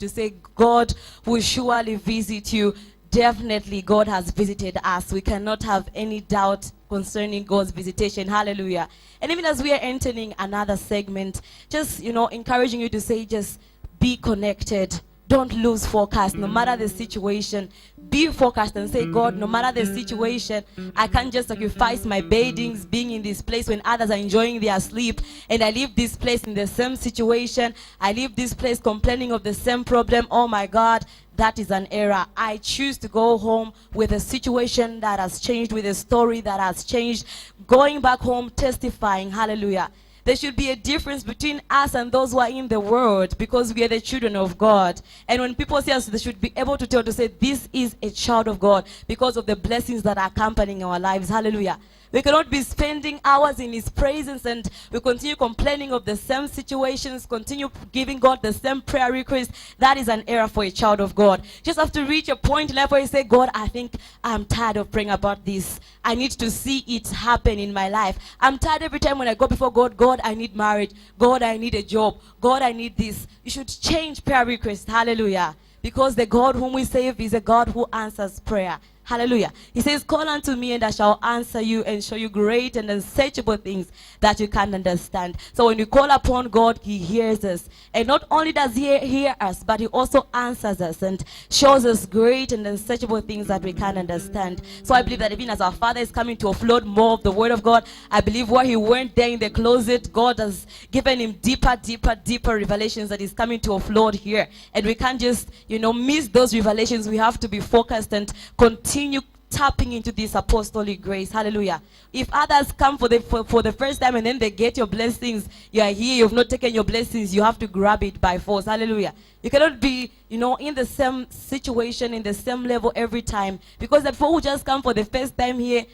to say God will surely visit you. Definitely God has visited us. We cannot have any doubt concerning God's visitation. Hallelujah. And even as we are entering another segment, just, encouraging you to say, just be connected. Don't lose focus, no matter the situation. Be focused and say, God, no matter the situation, I can't just sacrifice my beddings, being in this place when others are enjoying their sleep, and I leave this place in the same situation. I leave this place complaining of the same problem. Oh my God, that is an error. I choose to go home with a situation that has changed, with a story that has changed, going back home testifying. Hallelujah. There should be a difference between us and those who are in the world, because we are the children of God. And when people see us, they should be able to tell, to say, this is a child of God, because of the blessings that are accompanying our lives. Hallelujah. We cannot be spending hours in His presence and we continue complaining of the same situations, continue giving God the same prayer request. That is an error for a child of God. Just have to reach a point in life where you say, God, I think I'm tired of praying about this. I need to see it happen in my life. I'm tired every time when I go before God. God, I need marriage. God, I need a job. God, I need this. You should change prayer requests. Hallelujah. Because the God whom we serve is a God who answers prayer. Hallelujah. He says, call unto me and I shall answer you and show you great and unsearchable things that you can't understand. So when we call upon God, He hears us. And not only does He hear us, but He also answers us and shows us great and unsearchable things that we can't understand. So I believe that even as our Father is coming to offload more of the Word of God, I believe where He went there in the closet, God has given Him deeper revelations that He's coming to offload here. And we can't just, miss those revelations. We have to be focused and continue tapping into this apostolic grace. Hallelujah. If others come for the first time and then they get your blessings, you are here, you've not taken your blessings, you have to grab it by force. Hallelujah. You cannot be, in the same situation, in the same level every time. Because the people who just come for the first time here,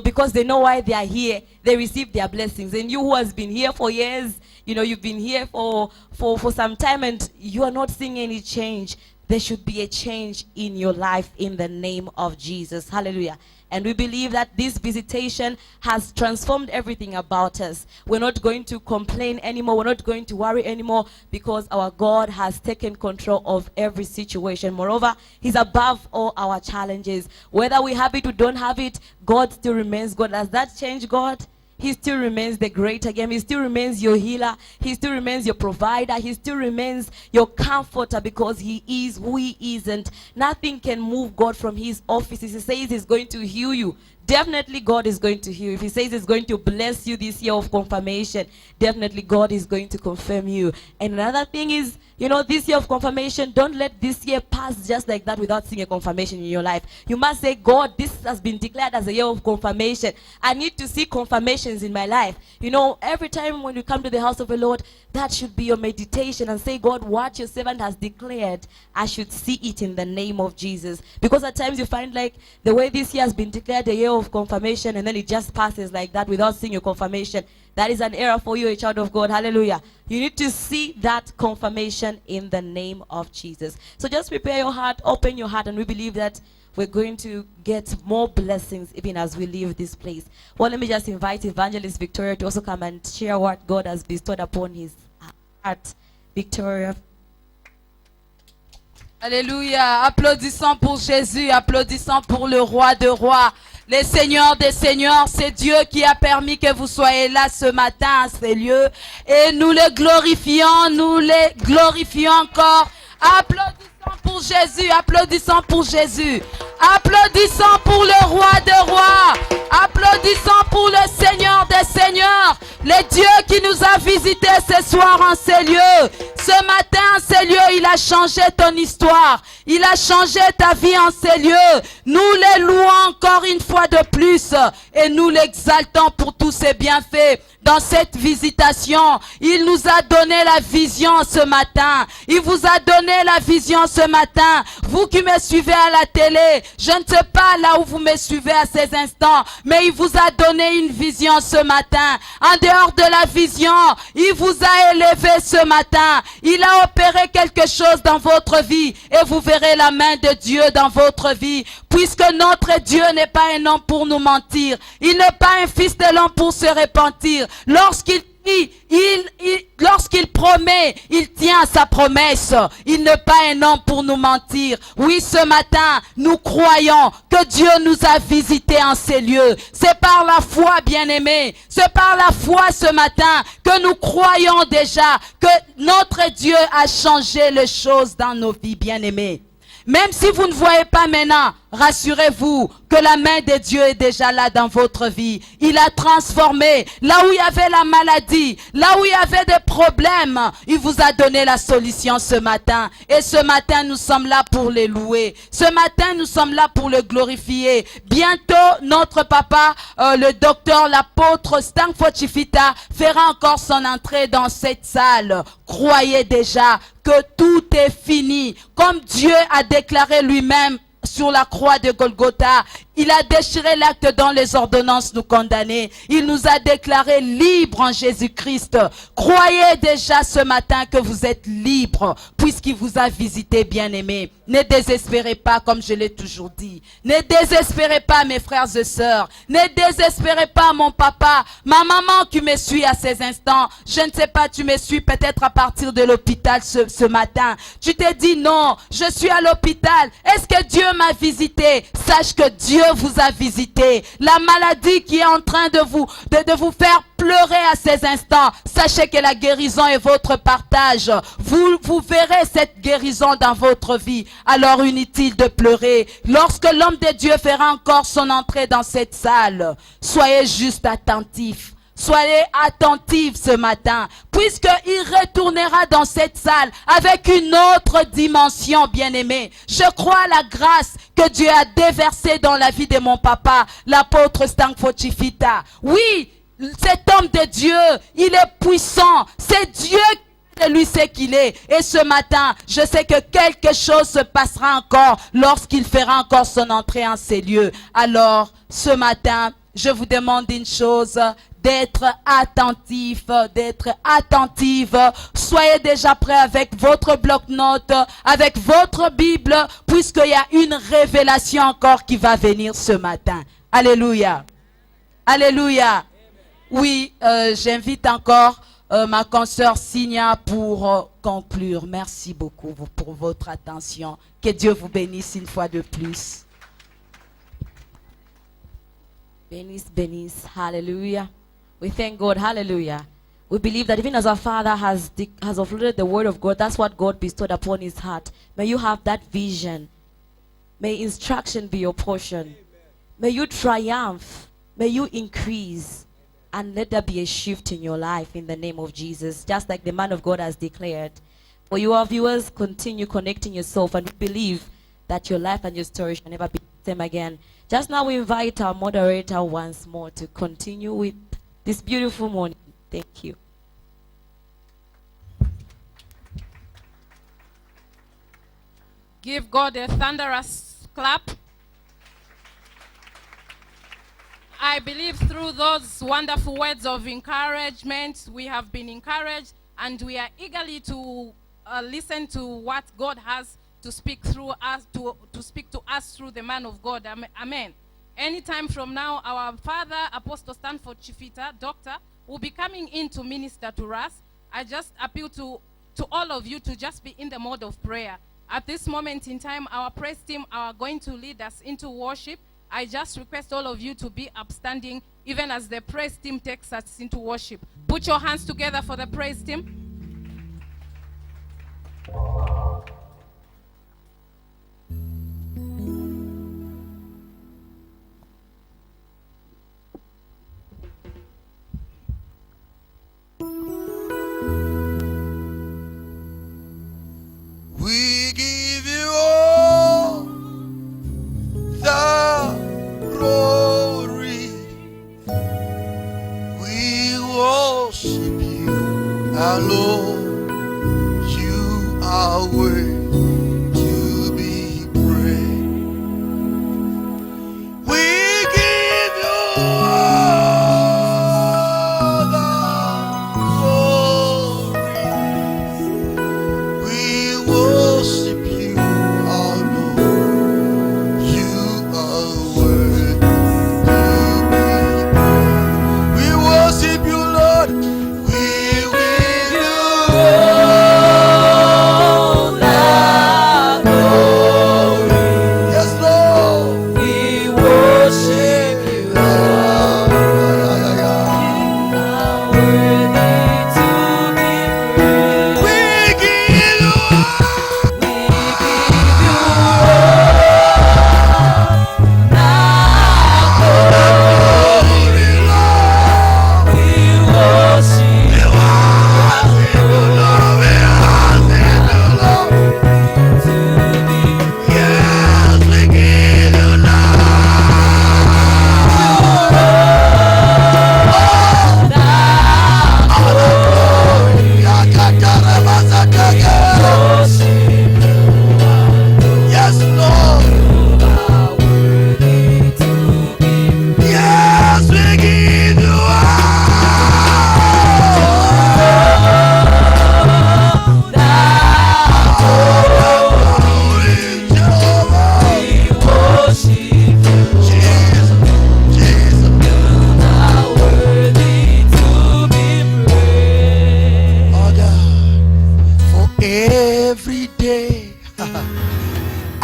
because they know why they are here, they receive their blessings. And you who has been here for years, you've been here for some time and you are not seeing any change. There should be a change in your life in the name of Jesus. Hallelujah. And we believe that this visitation has transformed everything about us. We're not going to complain anymore. We're not going to worry anymore, because our God has taken control of every situation. Moreover, He's above all our challenges. Whether we have it or don't have it, God still remains God. Does that change God? He still remains the great again. He still remains your healer. He still remains your provider. He still remains your comforter, because He is who He is, and nothing can move God from His office. He says He's going to heal you. Definitely God is going to heal you. If He says He's going to bless you this year of confirmation, definitely God is going to confirm you. And another thing is, this year of confirmation, don't let this year pass just like that without seeing a confirmation in your life. You must say, God, this has been declared as a year of confirmation. I need to see confirmations in my life. Every time when you come to the house of the Lord, that should be your meditation, and say, God, what your servant has declared, I should see it in the name of Jesus. Because at times you find like the way this year has been declared a year of confirmation, and then it just passes like that without seeing your confirmation. That is an error for you, a child of God. Hallelujah. You need to see that confirmation in the name of Jesus. So just prepare your heart, open your heart, and we believe that we're going to get more blessings even as we leave this place. Well, let me just invite Evangelist Victoria to also come and share what God has bestowed upon his heart. Victoria. Alléluia. Applaudissons pour Jésus, applaudissons pour le roi de rois. Les seigneurs des seigneurs, c'est Dieu qui a permis que vous soyez là ce matin à ces lieux. Et nous les glorifions encore. Applaudissons pour Jésus, applaudissons pour Jésus. Applaudissons pour le roi de rois. Applaudissons pour le Seigneur des seigneurs. Le Dieu qui nous a visités ce soir en ces lieux. Ce matin en ces lieux, il a changé ton histoire. Il a changé ta vie en ces lieux. Nous les louons encore une fois de plus. Et nous l'exaltons pour tous ses bienfaits. Dans cette visitation, il nous a donné la vision ce matin. Il vous a donné la vision ce matin. Vous qui me suivez à la télé, je ne sais pas là où vous me suivez à ces instants, mais il vous a donné une vision ce matin. En dehors de la vision, il vous a élevé ce matin. Il a opéré quelque chose dans votre vie et vous verrez la main de Dieu dans votre vie. Puisque notre Dieu n'est pas un homme pour nous mentir. Il n'est pas un fils de l'homme pour se repentir. Lorsqu'il lorsqu'il promet, il tient à sa promesse. Il n'est pas un homme pour nous mentir. Oui, ce matin, nous croyons que Dieu nous a visités en ces lieux. C'est par la foi, bien-aimés. C'est par la foi ce matin que nous croyons déjà que notre Dieu a changé les choses dans nos vies, bien-aimés. Même si vous ne voyez pas maintenant, rassurez-vous que la main de Dieu est déjà là dans votre vie. Il a transformé. Là où il y avait la maladie, là où il y avait des problèmes, il vous a donné la solution ce matin. Et ce matin, nous sommes là pour les louer. Ce matin, nous sommes là pour le glorifier. Bientôt, notre papa, le docteur, l'apôtre Stanford Chifita, fera encore son entrée dans cette salle. Croyez déjà que tout est fini. Comme Dieu a déclaré lui-même sur la croix de Golgotha, il a déchiré l'acte dont les ordonnances nous condamnaient. Il nous a déclarés libres en Jésus-Christ. Croyez déjà ce matin que vous êtes libres puisqu'il vous a visité, bien-aimés. Ne désespérez pas, comme je l'ai toujours dit. Ne désespérez pas, mes frères et sœurs. Ne désespérez pas, mon papa, ma maman qui me suit à ces instants. Je ne sais pas, tu me suis peut-être à partir de l'hôpital ce matin. Tu t'es dit non, je suis à l'hôpital. Est-ce que Dieu m'a visité? Sache que Dieu vous a visité. La maladie qui est en train de vous faire pleurer à ces instants, sachez que la guérison est votre partage. Vous verrez cette guérison dans votre vie. Alors inutile de pleurer. Lorsque l'homme de Dieu fera encore son entrée dans cette salle, soyez juste attentifs. Soyez attentifs ce matin, puisqu'il retournera dans cette salle avec une autre dimension, bien-aimé. Je crois à la grâce que Dieu a déversée dans la vie de mon papa, l'apôtre Stanford Chifita. Oui, cet homme de Dieu, il est puissant. C'est Dieu qui lui sait qu'il est. Et ce matin, je sais que quelque chose se passera encore lorsqu'il fera encore son entrée en ces lieux. Alors, ce matin, je vous demande une chose, d'être attentif, d'être attentive. Soyez déjà prêts avec votre bloc-notes, avec votre Bible, puisqu'il y a une révélation encore qui va venir ce matin. Alléluia. Alléluia. Oui, j'invite encore ma consoeur Signa pour conclure. Merci beaucoup pour votre attention. Que Dieu vous bénisse une fois de plus. Bénisse, bénisse. Hallelujah. We thank God. Hallelujah. We believe that even as our Father has offloaded the word of God, that's what God bestowed upon his heart. May you have that vision. May instruction be your portion. May you triumph. May you increase. And let there be a shift in your life in the name of Jesus. Just like the man of God has declared. For you, our viewers, continue connecting yourself, and we believe that your life and your story shall never be the same again. Just now we invite our moderator once more to continue with this beautiful morning. Thank you. Give God a thunderous clap. I believe through those wonderful words of encouragement, we have been encouraged, and we are eagerly to listen to what God has to speak through us, to speak to us through the man of God. Amen. Anytime from now, our father, Apostle Stanford Chifita, doctor, will be coming in to minister to us. I just appeal to all of you to just be in the mode of prayer. At this moment in time, our praise team are going to lead us into worship. I just request all of you to be upstanding even as the praise team takes us into worship. Put your hands together for the praise team. We give you all the glory. We worship you, our Lord. You are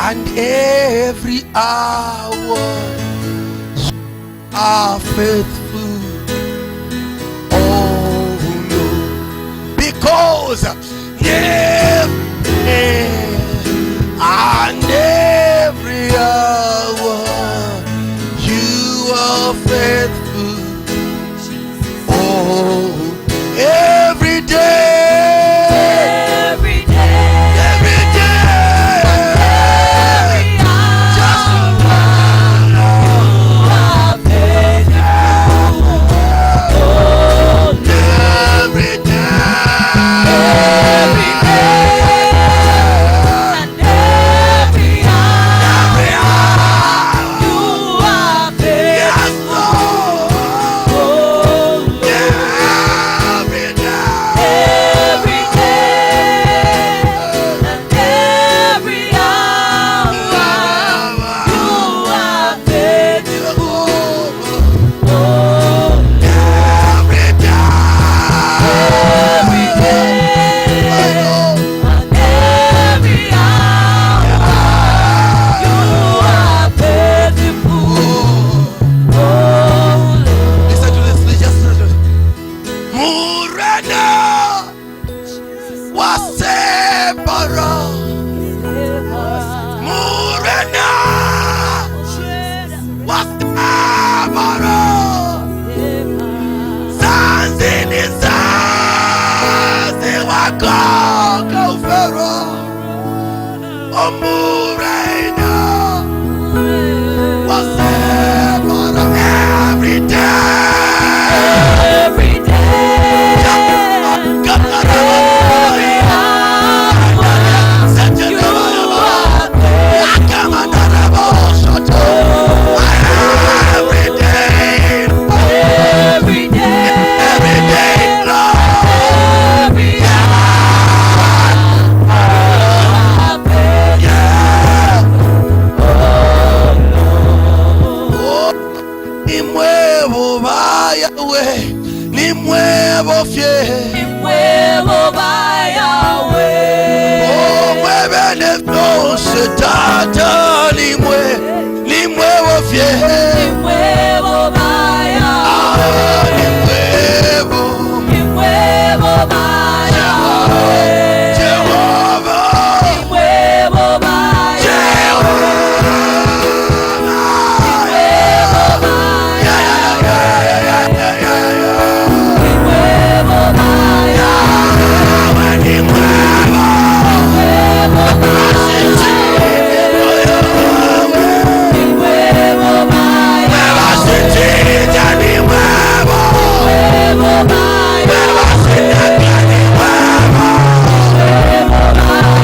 and every hour you are faithful. Oh Lord, because and every hour you are faithful. Oh, every day, Every day, every day, every just hour, every day, every day, and every hour, you are yes, Lord, faithful. every day, Every day and every hour, you are faithful. Oh, every day, every day and every hour, you are faithful. Oh, listen to this, just listen. Murena wasebara, Murena wasebara, zanzini zazi wakaka ufero, Murena wasebara every day. every day. Every day, every Ni muevo vaya we, ni muevo fiel. huevo vaya Oh, mueve entonces tata, ni muevo fiel. huevo vaya Ah, ni muevo vaya Jehová, huevo vaya Jehová. huevo vaya Ni muevo, huevo vaya mueva sentirte, ni muevo, huevo vaya mueva sentirte, ni muevo,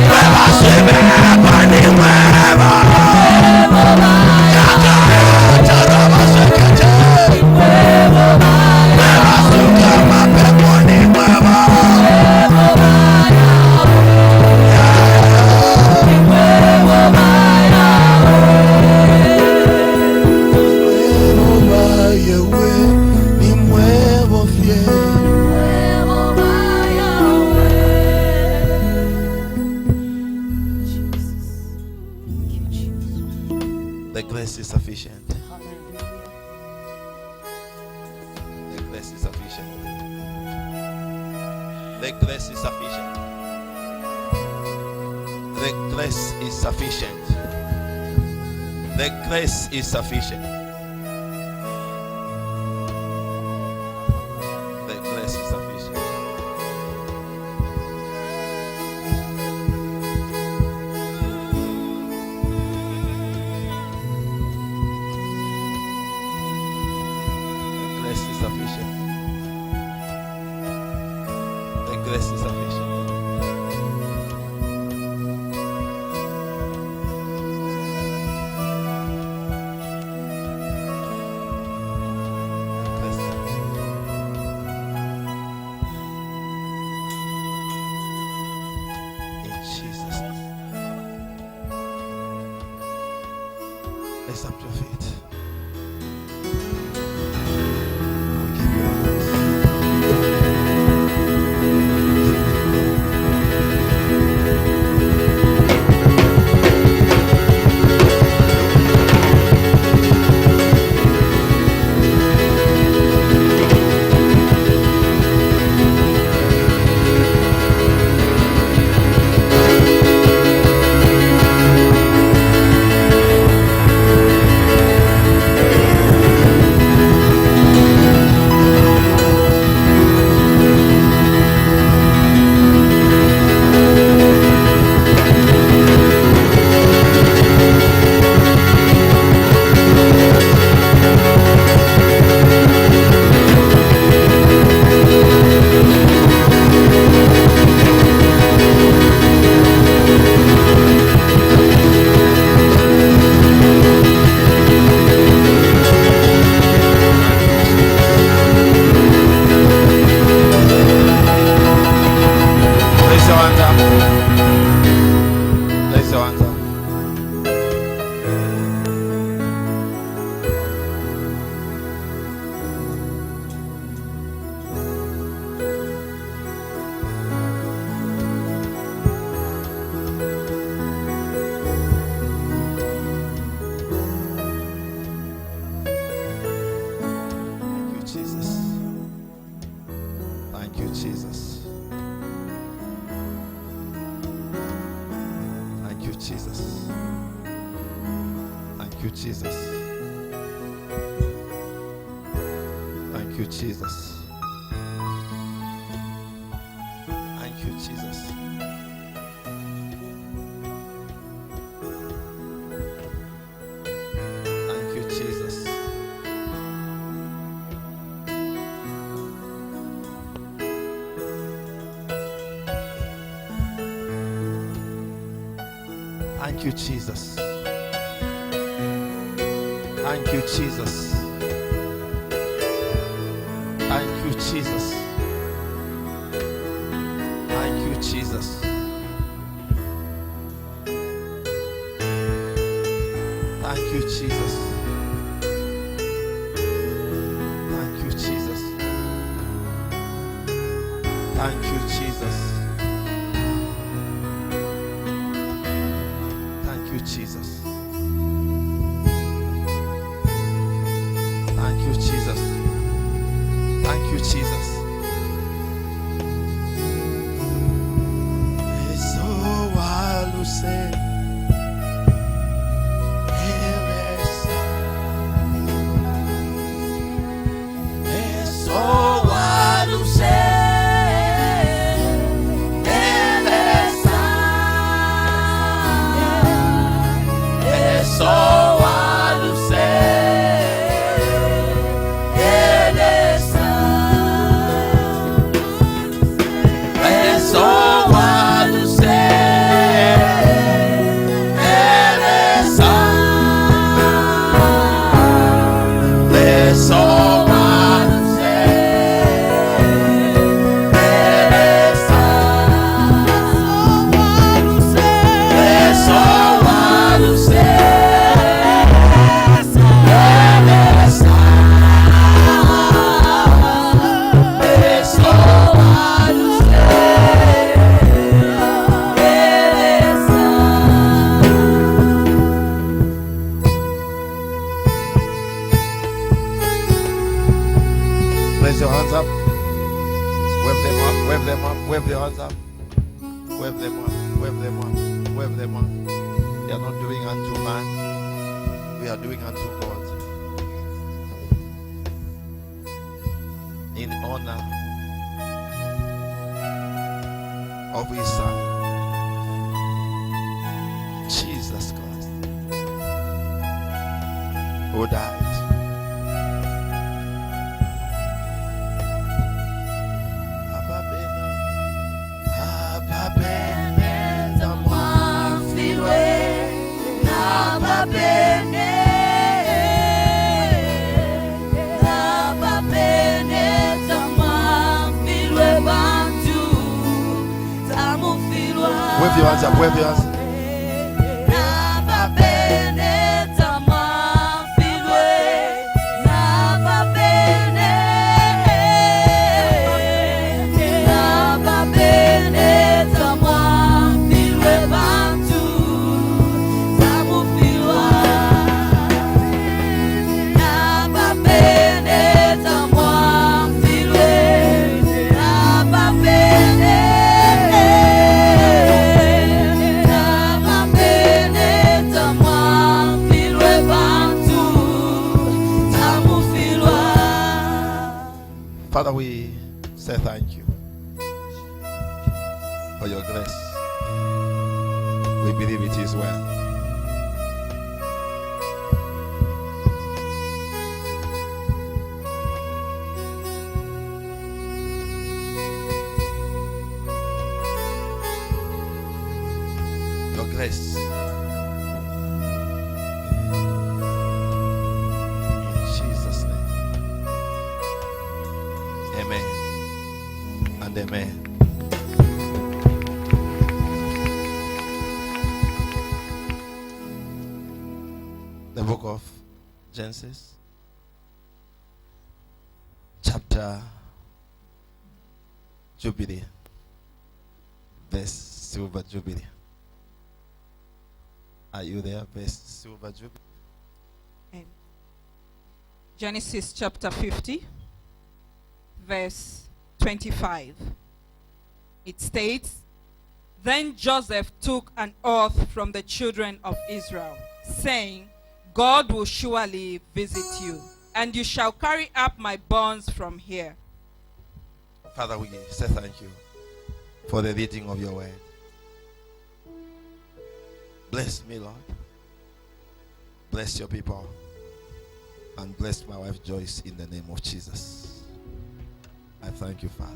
mueva sentirte, ni muevo. huevo vaya The grace is sufficient. The grace is sufficient. The grace is sufficient. The grace is sufficient. The grace is sufficient. The grace is sufficient. The grace is sufficient. The grace is sufficient. The grace is sufficient. In Jesus' name. Raise up your feet. We give you praise. your hands up. Thank you, Jesus. Thank you, Jesus. Thank you, Jesus. Thank you, Jesus. Thank you, Jesus. Thank you, Jesus. Thank you, Jesus. Thank you, Jesus. Thank you, Jesus. Thank you, Jesus. Thank you, Jesus. Thank you, Jesus. Thank you, Jesus. Thank you, Jesus. Thank you, Jesus. Thank you, Jesus. Eso aluce. Eso aluce. Raise your hands up. Wave them up. Wave them up. Wave your hands up. Wave them up. Wave them up. Wave them up. We are not doing unto man. We are doing unto God. In honor of His Son, Jesus Christ, who died. Wave your hands up, wave your hands. Father, we say thank you for your grace. We believe it is well. Your grace. In Jesus' name. Amen and amen. The book of Genesis, chapter Jubilee, verse Silver Jubilee. Are you there? Verse Silver Jubilee. Genesis chapter 50, verse 25. It states, Then Joseph took an oath from the children of Israel, saying, God will surely visit you, and you shall carry up my bonds from here. Father, we say thank you for the reading of your word. Bless me, Lord. Bless your people. And bless my wife Joyce in the name of Jesus. I thank you, Father.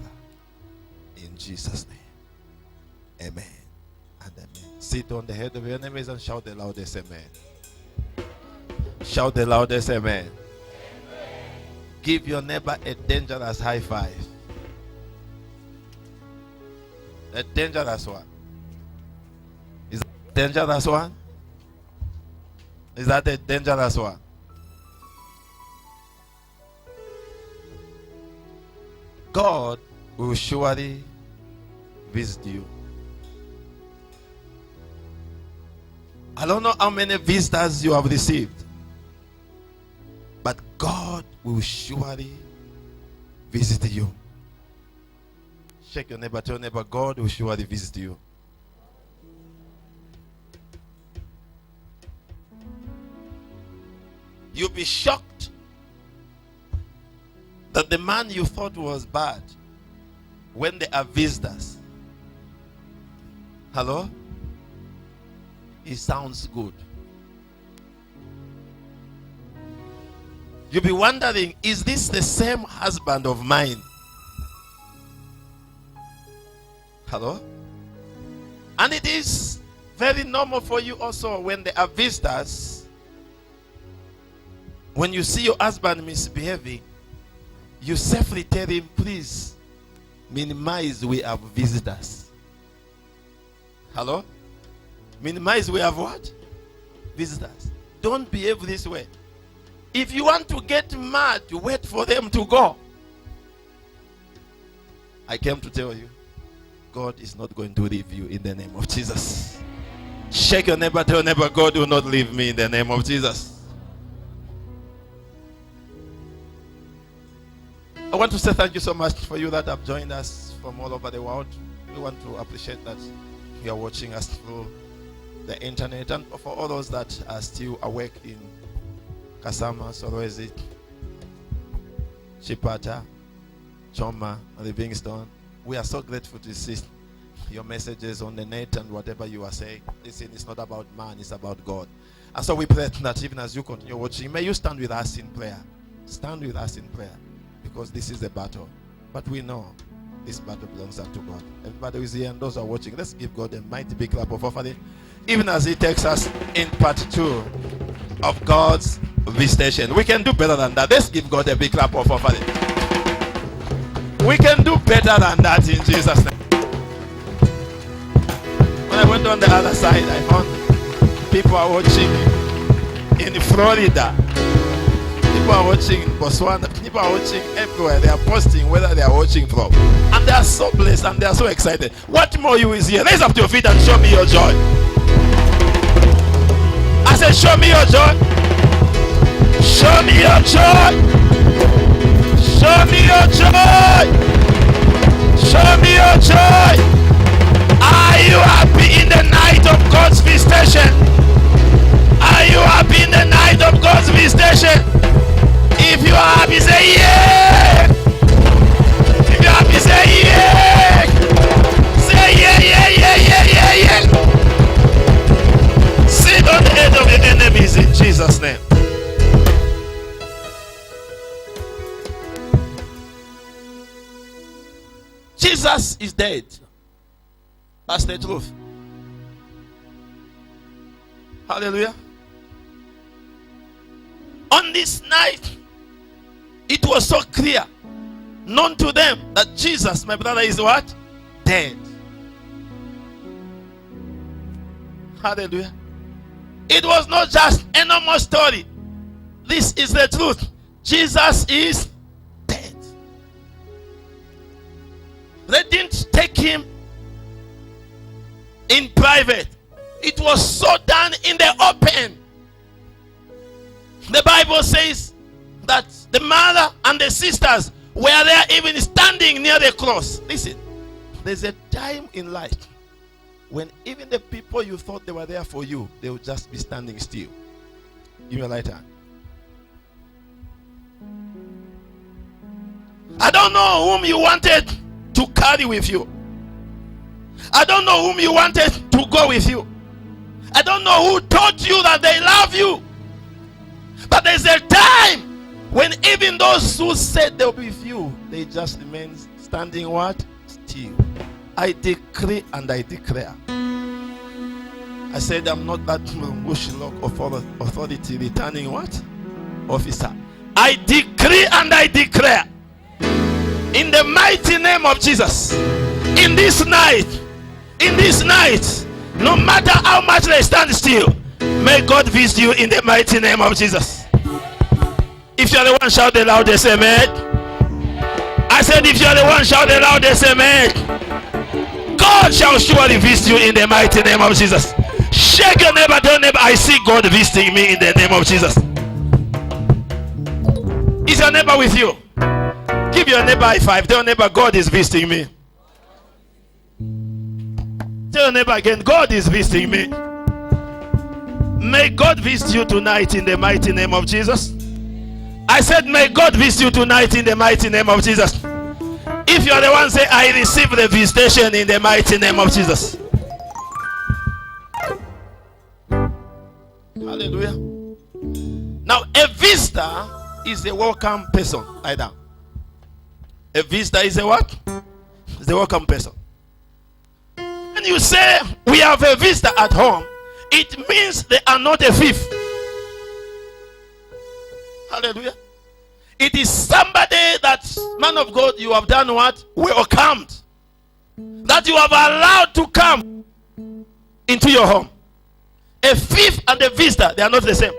In Jesus' name. Amen and amen. Sit on the head of your enemies and shout the loudest amen. Shout the loudest amen. Amen. Give your neighbor a dangerous high five. A dangerous one. Is that a dangerous one? Is that a dangerous one? God will surely visit you. I don't know how many visitors you have received, but God will surely visit you. Shake your neighbor, tell your neighbor, God will surely visit you. You'll be shocked that the man you thought was bad, when they are visitors, hello, he sounds good. You'll be wondering, is this the same husband of mine? Hello? And it is very normal for you also when there are visitors. When you see your husband misbehaving, you safely tell him, please minimize, we have visitors. Hello? Minimize, we have what? Visitors. Don't behave this way. If you want to get mad, wait for them to go. I came to tell you, God is not going to leave you in the name of Jesus. Shake your neighbor, tell your neighbor, God will not leave me in the name of Jesus. I want to say thank you so much for you that have joined us from all over the world. We want to appreciate that you are watching us through the internet, and for all those that are still awake in Kasama, Sorwezi, Chipata, Choma, Livingstone. We are so grateful to see your messages on the net and whatever you are saying. Listen, it's not about man, it's about God. And so we pray that even as you continue watching, may you stand with us in prayer. Stand with us in prayer, because this is the battle. But we know this battle belongs unto God. Everybody who is here and those who are watching, let's give God a mighty big clap of offering, even as He takes us in part 2 of God's visitation. We can do better than that. Let's give God a big clap of offering. We can do better than that in Jesus' name. When I went on the other side, I found people are watching in Florida. People are watching in Botswana. People are watching everywhere. They are posting whether they are watching from. And they are so blessed and they are so excited. What more you is here? Raise up your feet and show me your joy. I said, show me your joy. Show me your joy. Show me your joy. Show me your joy. Are you happy in the night of God's visitation? Are you happy in the night of God's visitation? If you are happy, say yeah. If you are happy, say yeah. Say yeah, yeah, yeah, yeah, yeah, yeah. Sit on the head of your enemies in Jesus' name. Jesus is dead. That's the truth. Hallelujah. On this night, it was so clear, known to them, that Jesus, my brother, is what? Dead. Hallelujah. It was not just a normal story. This is the truth. Jesus is dead. They didn't take him in private. It was so done in the open. The Bible says that the mother and the sisters were there even standing near the cross. Listen, there's a time in life when even the people you thought they were there for you, they will just be standing still. Give me a right hand. I don't know whom you wanted to carry with you. I don't know whom you wanted to go with you. I don't know who told you that they love you. But there's a time when even those who said they'll be with you, they just remain standing what? Still. I decree and I declare. I said I'm not that Mushilok authority returning what? Officer. I decree and I declare in the mighty name of Jesus, in this night, no matter how much they stand still, may God visit you in the mighty name of Jesus. If you're the one, shout the loudest amen. I said if you're the one, shout the loudest amen. God shall surely visit you in the mighty name of Jesus. Shake your neighbor, tell neighbor, I see God visiting me in the name of Jesus. Is your neighbor with you? Give your neighbor a high five. Tell your neighbor, God is visiting me. Tell your neighbor again, God is visiting me. May God visit you tonight in the mighty name of Jesus. I said, may God visit you tonight in the mighty name of Jesus. If you are the one, say, I receive the visitation in the mighty name of Jesus. Hallelujah. Now, a visitor is a welcome person. Lie down. A visitor is a what? Is a welcome person. When you say, we have a visitor at home, it means they are not a thief. Hallelujah. It is somebody that, man of God, you have done what? Welcomed. That you have allowed to come into your home. A thief and a visitor, they are not the same.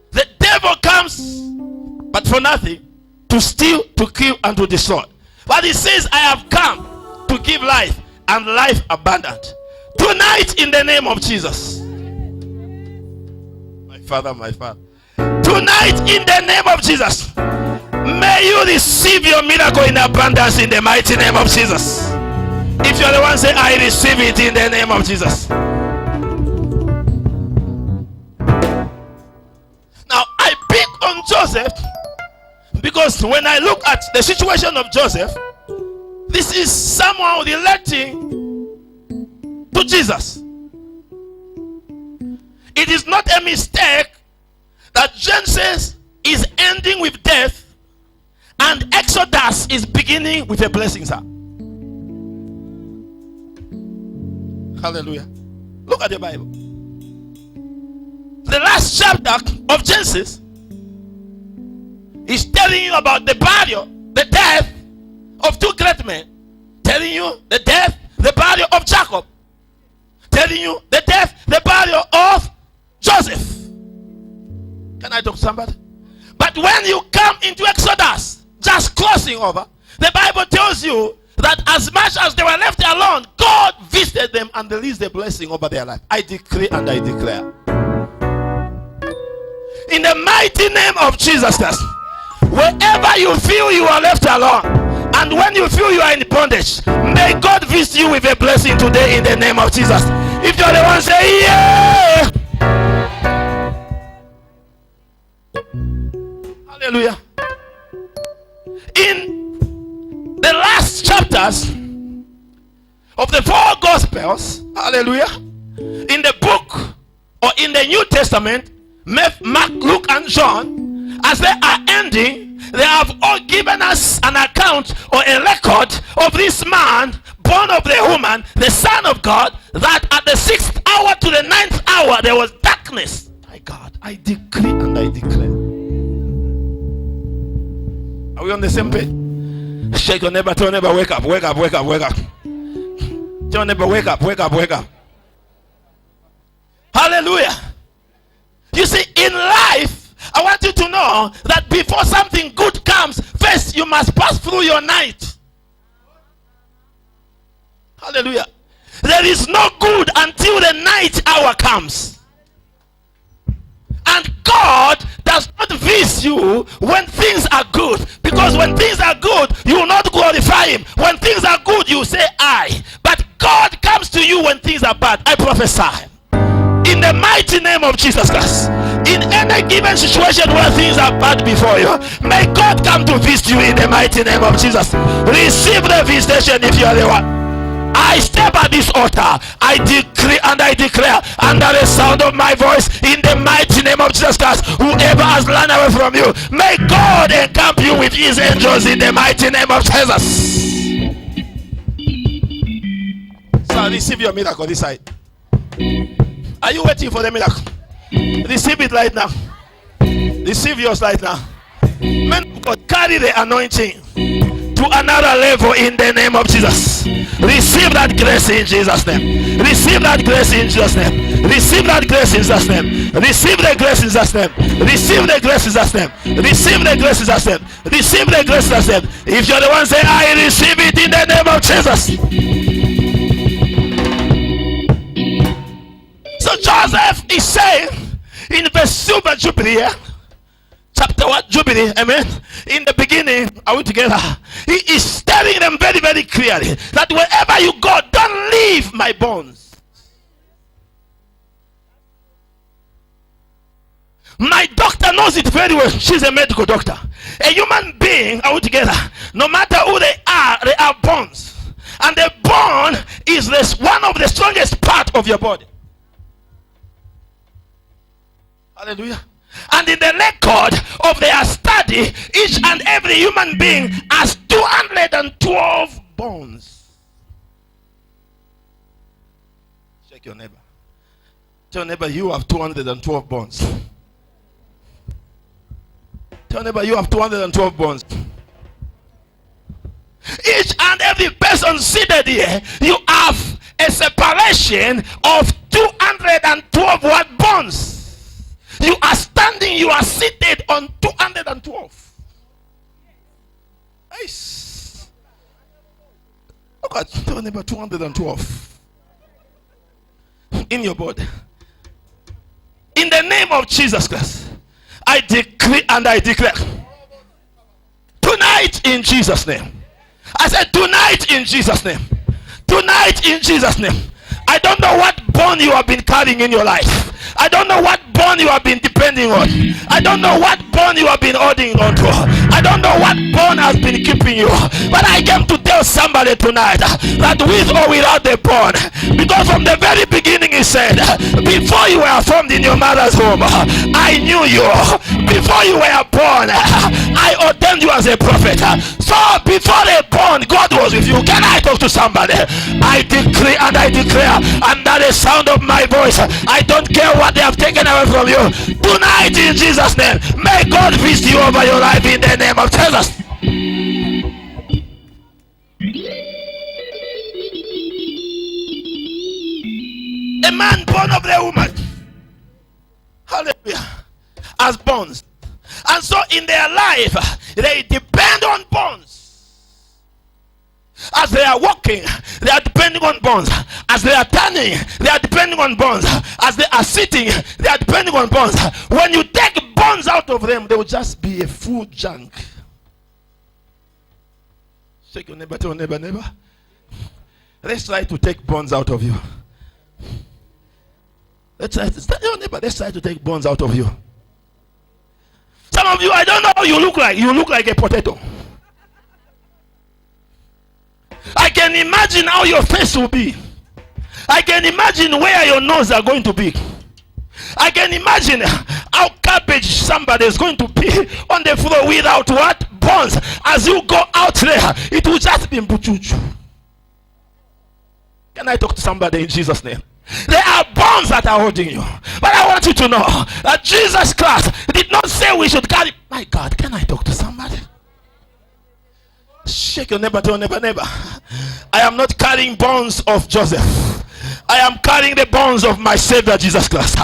The devil comes, but for nothing, to steal, to kill, and to destroy. But he says, I have come to give life, and life abundant. Tonight, in the name of Jesus. My Father, my Father. Tonight, in the name of Jesus, may you receive your miracle in abundance in the mighty name of Jesus. If you're the one, say, I receive it in the name of Jesus. Now, I pick on Joseph because when I look at the situation of Joseph, this is someone relating to Jesus. It is not a mistake that Genesis is ending with death and Exodus is beginning with a blessing, sir. Hallelujah. Look at the Bible. The last chapter of Genesis is telling you about the burial, the death of two great men. Telling you the death, the burial of Jacob. Telling you the death, the burial of Joseph. Can I talk to somebody? But when you come into Exodus, just crossing over, the Bible tells you that as much as they were left alone, God visited them and released the blessing over their life. I decree and I declare, in the mighty name of Jesus Christ, wherever you feel you are left alone, and when you feel you are in bondage, may God visit you with a blessing today in the name of Jesus. If you're the one, say yeah. Hallelujah. In the last chapters of the four Gospels, hallelujah, in the book or in the New Testament, Mark, Luke, and John, as they are ending, they have all given us an account or a record of this man born of the woman, the Son of God, that at the 6th hour to the 9th hour there was darkness. My God, I decree and I declare. Are we on the same page? Shake your neighbor, tell your neighbor, wake up, wake up, wake up, wake up. Tell your neighbor, wake up, wake up, wake up. Hallelujah. You see, in life, I want you to know that before something good comes, first you must pass through your night. Hallelujah. There is no good until the night hour comes. And God does not visit you when things are good. Because when things are good, you will not glorify him. When things are good, you say I. But God comes to you when things are bad. I prophesy, in the mighty name of Jesus Christ, in any given situation where things are bad before you, may God come to visit you in the mighty name of Jesus. Receive the visitation if you are the one. I step at this altar, I decree and I declare under the sound of my voice, in the mighty name of Jesus Christ, whoever has run away from you, may God encamp you with his angels in the mighty name of Jesus. So receive your miracle this side. Are you waiting for the miracle? Receive it right now. Receive yours right now. Men of God, carry the anointing to another level in the name of Jesus. Receive that grace in Jesus' name. Receive that grace in Jesus' name. Receive that grace in Jesus' name. Receive the grace in Jesus' name. Receive the grace in Jesus' name. Receive the grace in Jesus' name. Receive the grace in Jesus' name. If you're the one, say, I receive it in the name of Jesus. So Joseph is saying in verse 2 of Jubilee, chapter 1, Jubilee, amen. In the beginning, are we together? He is telling them very, very clearly that wherever you go, don't leave my bones. My doctor knows it very well. She's a medical doctor. A human being, are we together? No matter who they are bones. And the bone is one of the strongest part of your body. Hallelujah. And in the record of their study, each and every human being has 212 bones. Check your neighbor. Tell neighbor, you have 212 bones. Tell neighbor, you have 212 bones. Each and every person seated here, you have a separation of 212 what bones. You are standing, you are seated on 212. Nice. Look at your neighbor, 212 in your body. In the name of Jesus Christ, I decree and I declare tonight in Jesus' name. I said tonight in Jesus' name. Tonight in Jesus' name. I don't know what bone you have been carrying in your life. I don't know what bone you have been depending on. I don't know what bone you have been holding on to. I don't know what bone has been keeping you. But I came to tell somebody tonight that with or without the bone, because from the very beginning he said, before you were formed in your mother's home, I knew you. Before you were born, I ordained you as a prophet. So before the born, God was with you. Can I talk to somebody? I decree and I declare under the sound of my voice, I don't care what they have taken away from you. Tonight in Jesus' name, may God visit you over your life in the name of Jesus. A man born of the woman, hallelujah, has bones. And so in their life, they depend on bones. As they are walking, they are depending on bones. As they are turning, they are depending on bones. As they are sitting, they are depending on bones. When you take bones out of them, they will just be a full junk. Shake your neighbor, tell your neighbor. Let's try to take bones out of you. Let's try to take bones out of you. Some of you, I don't know how you look like. You look like a potato. I can imagine how your face will be. I can imagine where your nose are going to be. I can imagine how cabbage somebody is going to be on the floor without what? Bones. As you go out there, it will just be mbuchuchu. Can I talk to somebody in Jesus' name? There are bones that are holding you. But I want you to know that Jesus Christ did not say we should carry. My God, can I talk to somebody? Shake your neighbor, tell your neighbor. I am not carrying bones of Joseph. I am carrying the bones of my Savior Jesus Christ.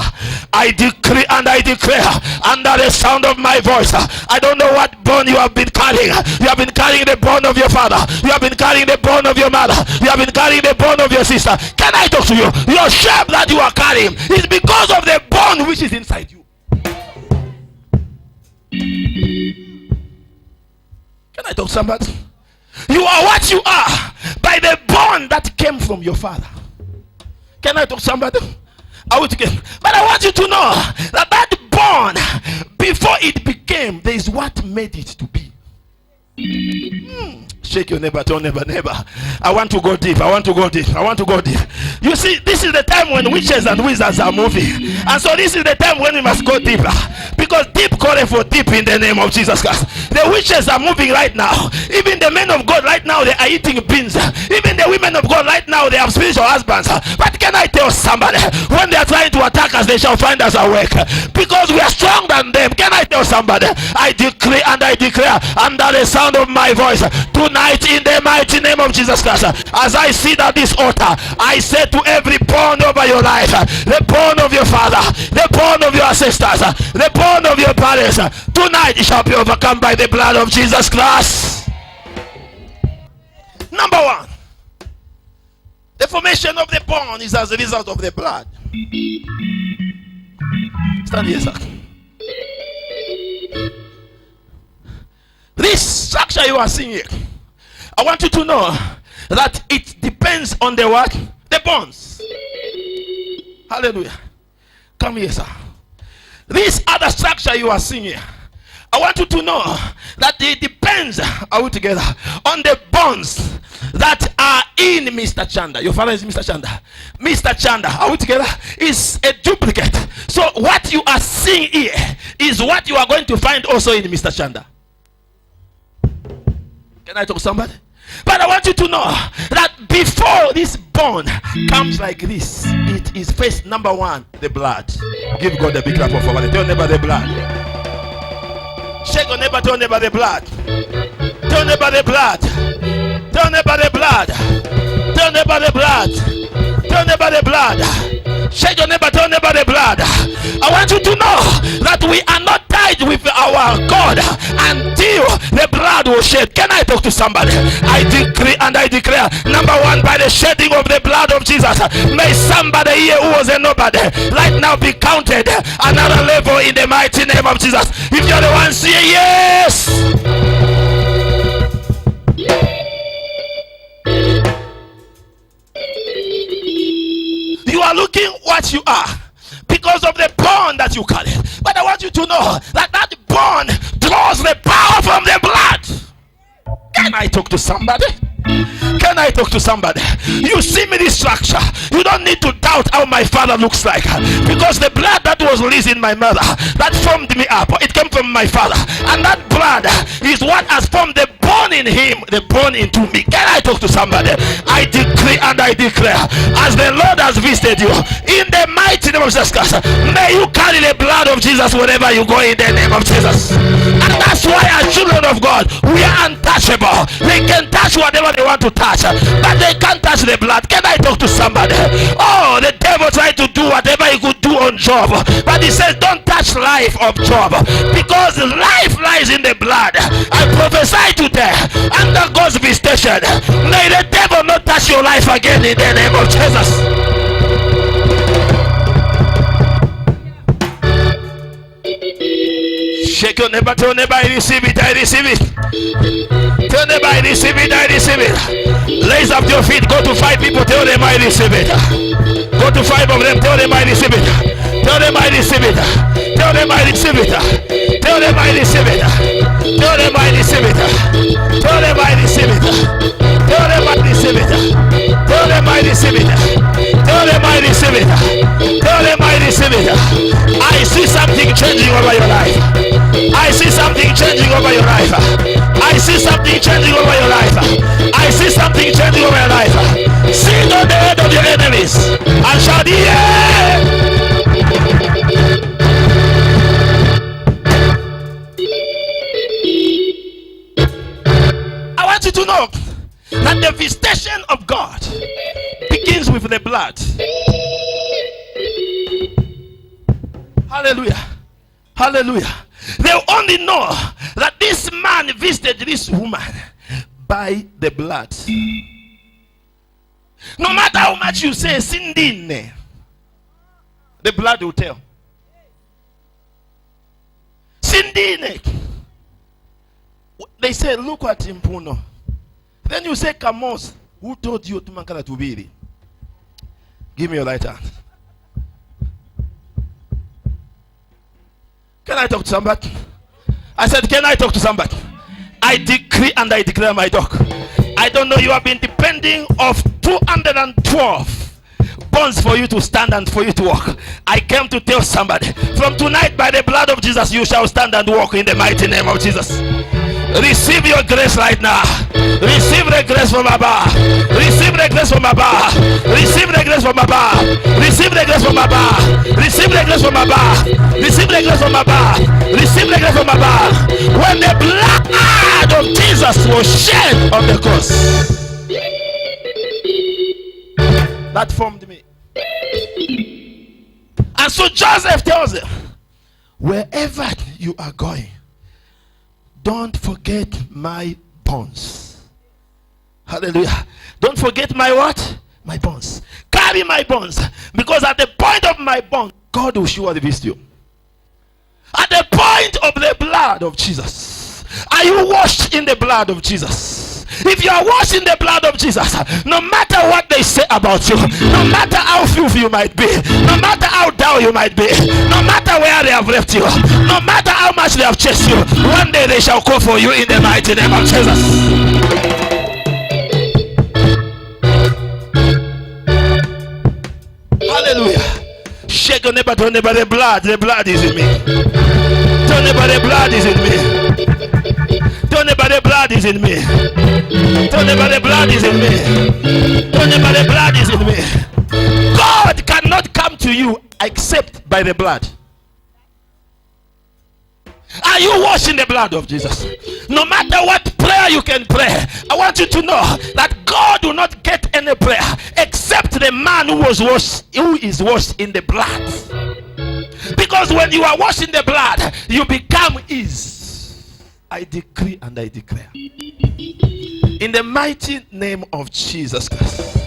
I decree and I declare under the sound of my voice. I don't know what bone you have been carrying. You have been carrying the bone of your father. You have been carrying the bone of your mother. You have been carrying the bone of your sister. Can I talk to you? Your shape that you are carrying is because of the bone which is inside you. Can I talk to somebody? You are what you are by the bone that came from your father. Can I talk to somebody? I will together. But I want you to know that that bone, before it became, there is what made it to be. Shake your neighbor, tell neighbor. I want to go deep. I want to go deep. I want to go deep. You see, this is the time when witches and wizards are moving. And so this is the time when we must go deeper. Because deep calling for deep in the name of Jesus Christ. The witches are moving right now. Even the men of God right now, they are eating beans. Even the women of God right now, they have spiritual husbands. But can I tell somebody, when they are trying to attack us, they shall find us awake. Because we are stronger than them. Can I tell somebody, I decree and I declare under the sound of my voice, tonight in the mighty name of Jesus Christ, as I sit at this altar, I say to every bone over your life, the bone of your father, the bone of your ancestors, the bone of your parents, tonight it shall be overcome by the blood of Jesus Christ. Number one, the formation of the bone is as a result of the blood. Stand here, sir. This structure you are seeing here, I want you to know that it depends on the what? The bones. Hallelujah. Come here, sir. This other structure you are seeing here, I want you to know that it depends, are we together, on the bones that are in Mr. Chanda. Your father is Mr. Chanda. Mr. Chanda, are we together, is a duplicate. So what you are seeing here is what you are going to find also in Mr. Chanda. Can I talk to somebody? But I want you to know that before this bone comes like this, it is first, number one, the blood. Give God a big clap for it. Tell neighbor the blood. Shake your neighbor, tell neighbor the blood. Tell neighbor the blood. Tell neighbor the blood. Tell neighbor the blood. Tell neighbor the blood. Shake your neighbor, tell neighbor the blood. I want you to know that we are not tied with our God until the blood was shed. Can I talk to somebody? I decree and I declare, number one, by the shedding of the blood of Jesus, may somebody here who was a nobody right now be counted another level in the mighty name of Jesus. If you're the one, say yes. You are looking what you are because of the bond that you carry. But I want you to know that that bond draws the power from the blood. Can I talk to somebody? Can I talk to somebody? You see me this structure. You don't need to doubt how my father looks like, because the blood that was released in my mother, that formed me up, it came from my father, and that blood is what has formed the bone in him, the bone into me. Can I talk to somebody? I decree and I declare, as the Lord has visited you, in the mighty name of Jesus Christ, may you carry the blood of Jesus wherever you go in the name of Jesus. And that's why as children of God, we are untouchable. They can touch whatever they want to touch, but they can't touch the blood. Can I talk to somebody? Oh, the devil tried to do whatever he could do on Job, but he says don't touch life of Job, because life lies in the blood. I prophesy today, under God's visitation, may the devil not touch your life again in the name of Jesus. Shake your neighbor, tell neighbor, I receive it, I receive it. Tell neighbor, I receive it, I receive it. Raise up your feet, go to 5 people, tell them I receive it. Go to 5 of them, tell them I receive it. Tell them I receive it. Tell them I receive it. Tell them I receive it. Tell them I receive it. Tell them I receive it. Tell them I receive it. Tell them I receive it. Tell them I receive it. Tell them I receive it. I see something changing over your life. I see something changing over your life. I see something changing over your life. I see something changing over your life. Sing on the head of your enemies and shout, yeah! I want you to know that the visitation of God begins with the blood. Hallelujah. Hallelujah. They only know that this man visited this woman by the blood. No matter how much you say Sindine, the blood will tell. Sindine. They say, look at Impuno. Then you say, Kamos, who told you to Mankala to be? Give me your right hand. Can I talk to somebody? I said, can I talk to somebody? I decree and I declare my talk. I don't know, you have been depending of 212 bones for you to stand and for you to walk. I came to tell somebody, from tonight by the blood of Jesus, you shall stand and walk in the mighty name of Jesus. Receive your grace right now. Receive the grace from above. Receive the grace from above. Receive the grace from above. Receive the grace from above. Receive the grace from above. Receive the grace from above. Receive the grace from above. When the blood of Jesus was shed on the cross, that formed me. And so Joseph tells them, wherever you are going, don't forget my bones. Hallelujah. Don't forget my what? My bones. Carry my bones. Because at the point of my bones, God will surely visit you. At the point of the blood of Jesus, are you washed in the blood of Jesus? If you are washed in the blood of Jesus, no matter what they say about you, no matter how filthy you might be, no matter how down you might be, no matter where they have left you, no matter how much they have chased you, one day they shall call for you in the mighty name of Jesus. Hallelujah. Shake your neighbor, tell neighbor, the blood is in me. Tell neighbor, the blood is in me. Tell neighbor, the blood is in me. Tell neighbor, the blood is in me. Tell neighbor, the blood is in me. God cannot come to you except by the blood. Are you washing the blood of Jesus? No matter what prayer you can pray, I want you to know that God will not get any prayer except the man who is washed in the blood. Because when you are washed in the blood, you become his. I decree and I declare, in the mighty name of Jesus Christ,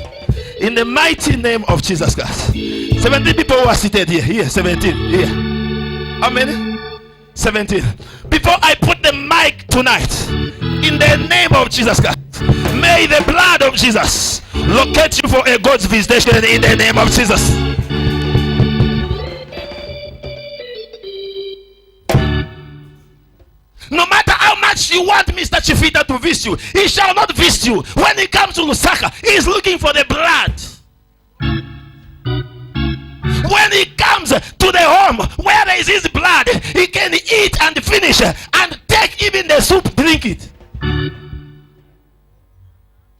in the mighty name of Jesus Christ. 17 people who are seated here 17 here. How many? 17. Before I put the mic tonight, in the name of Jesus Christ, may the blood of Jesus locate you for a God's visitation in the name of Jesus. No matter how much you want Mr. Chifita to visit you, he shall not visit you. When he comes to Lusaka, he is looking for the blood. When he comes to the home where there is his blood, he can eat and finish and take even the soup, drink it.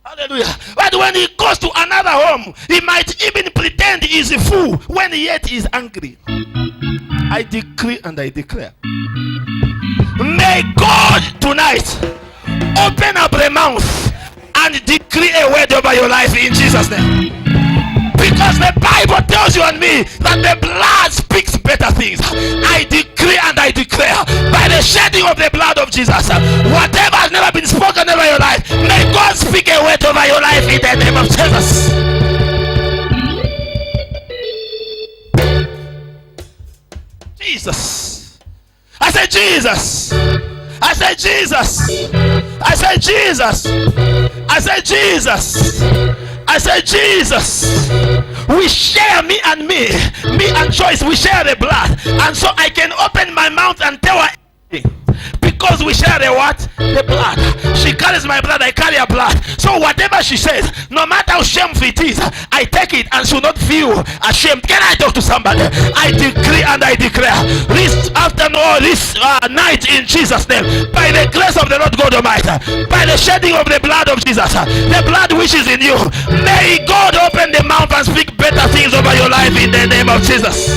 Hallelujah. But when he goes to another home, he might even pretend he is full when yet he is hungry. I decree and I declare, may God tonight open up the mouth and decree a word over your life in Jesus' name. Because the Bible tells you and me that the blood speaks better things. I decree and I declare, by the shedding of the blood of Jesus, whatever has never been spoken over your life, may God speak a word over your life in the name of Jesus. Jesus. I said Jesus. I said Jesus. I said Jesus. I said Jesus. I said Jesus. We share, me and Joyce, we share the blood. And so I can open my mouth and tell her everything. Because we share the what? The blood. She carries my blood, I carry her blood. So whatever she says, no matter how shameful it is, I take it and she'll not feel ashamed. Can I talk to somebody? I decree and I declare this afternoon or this night in Jesus' name, by the grace of the Lord God Almighty, by the shedding of the blood of Jesus, the blood which is in you, may God open the mouth and speak better things over your life in the name of Jesus.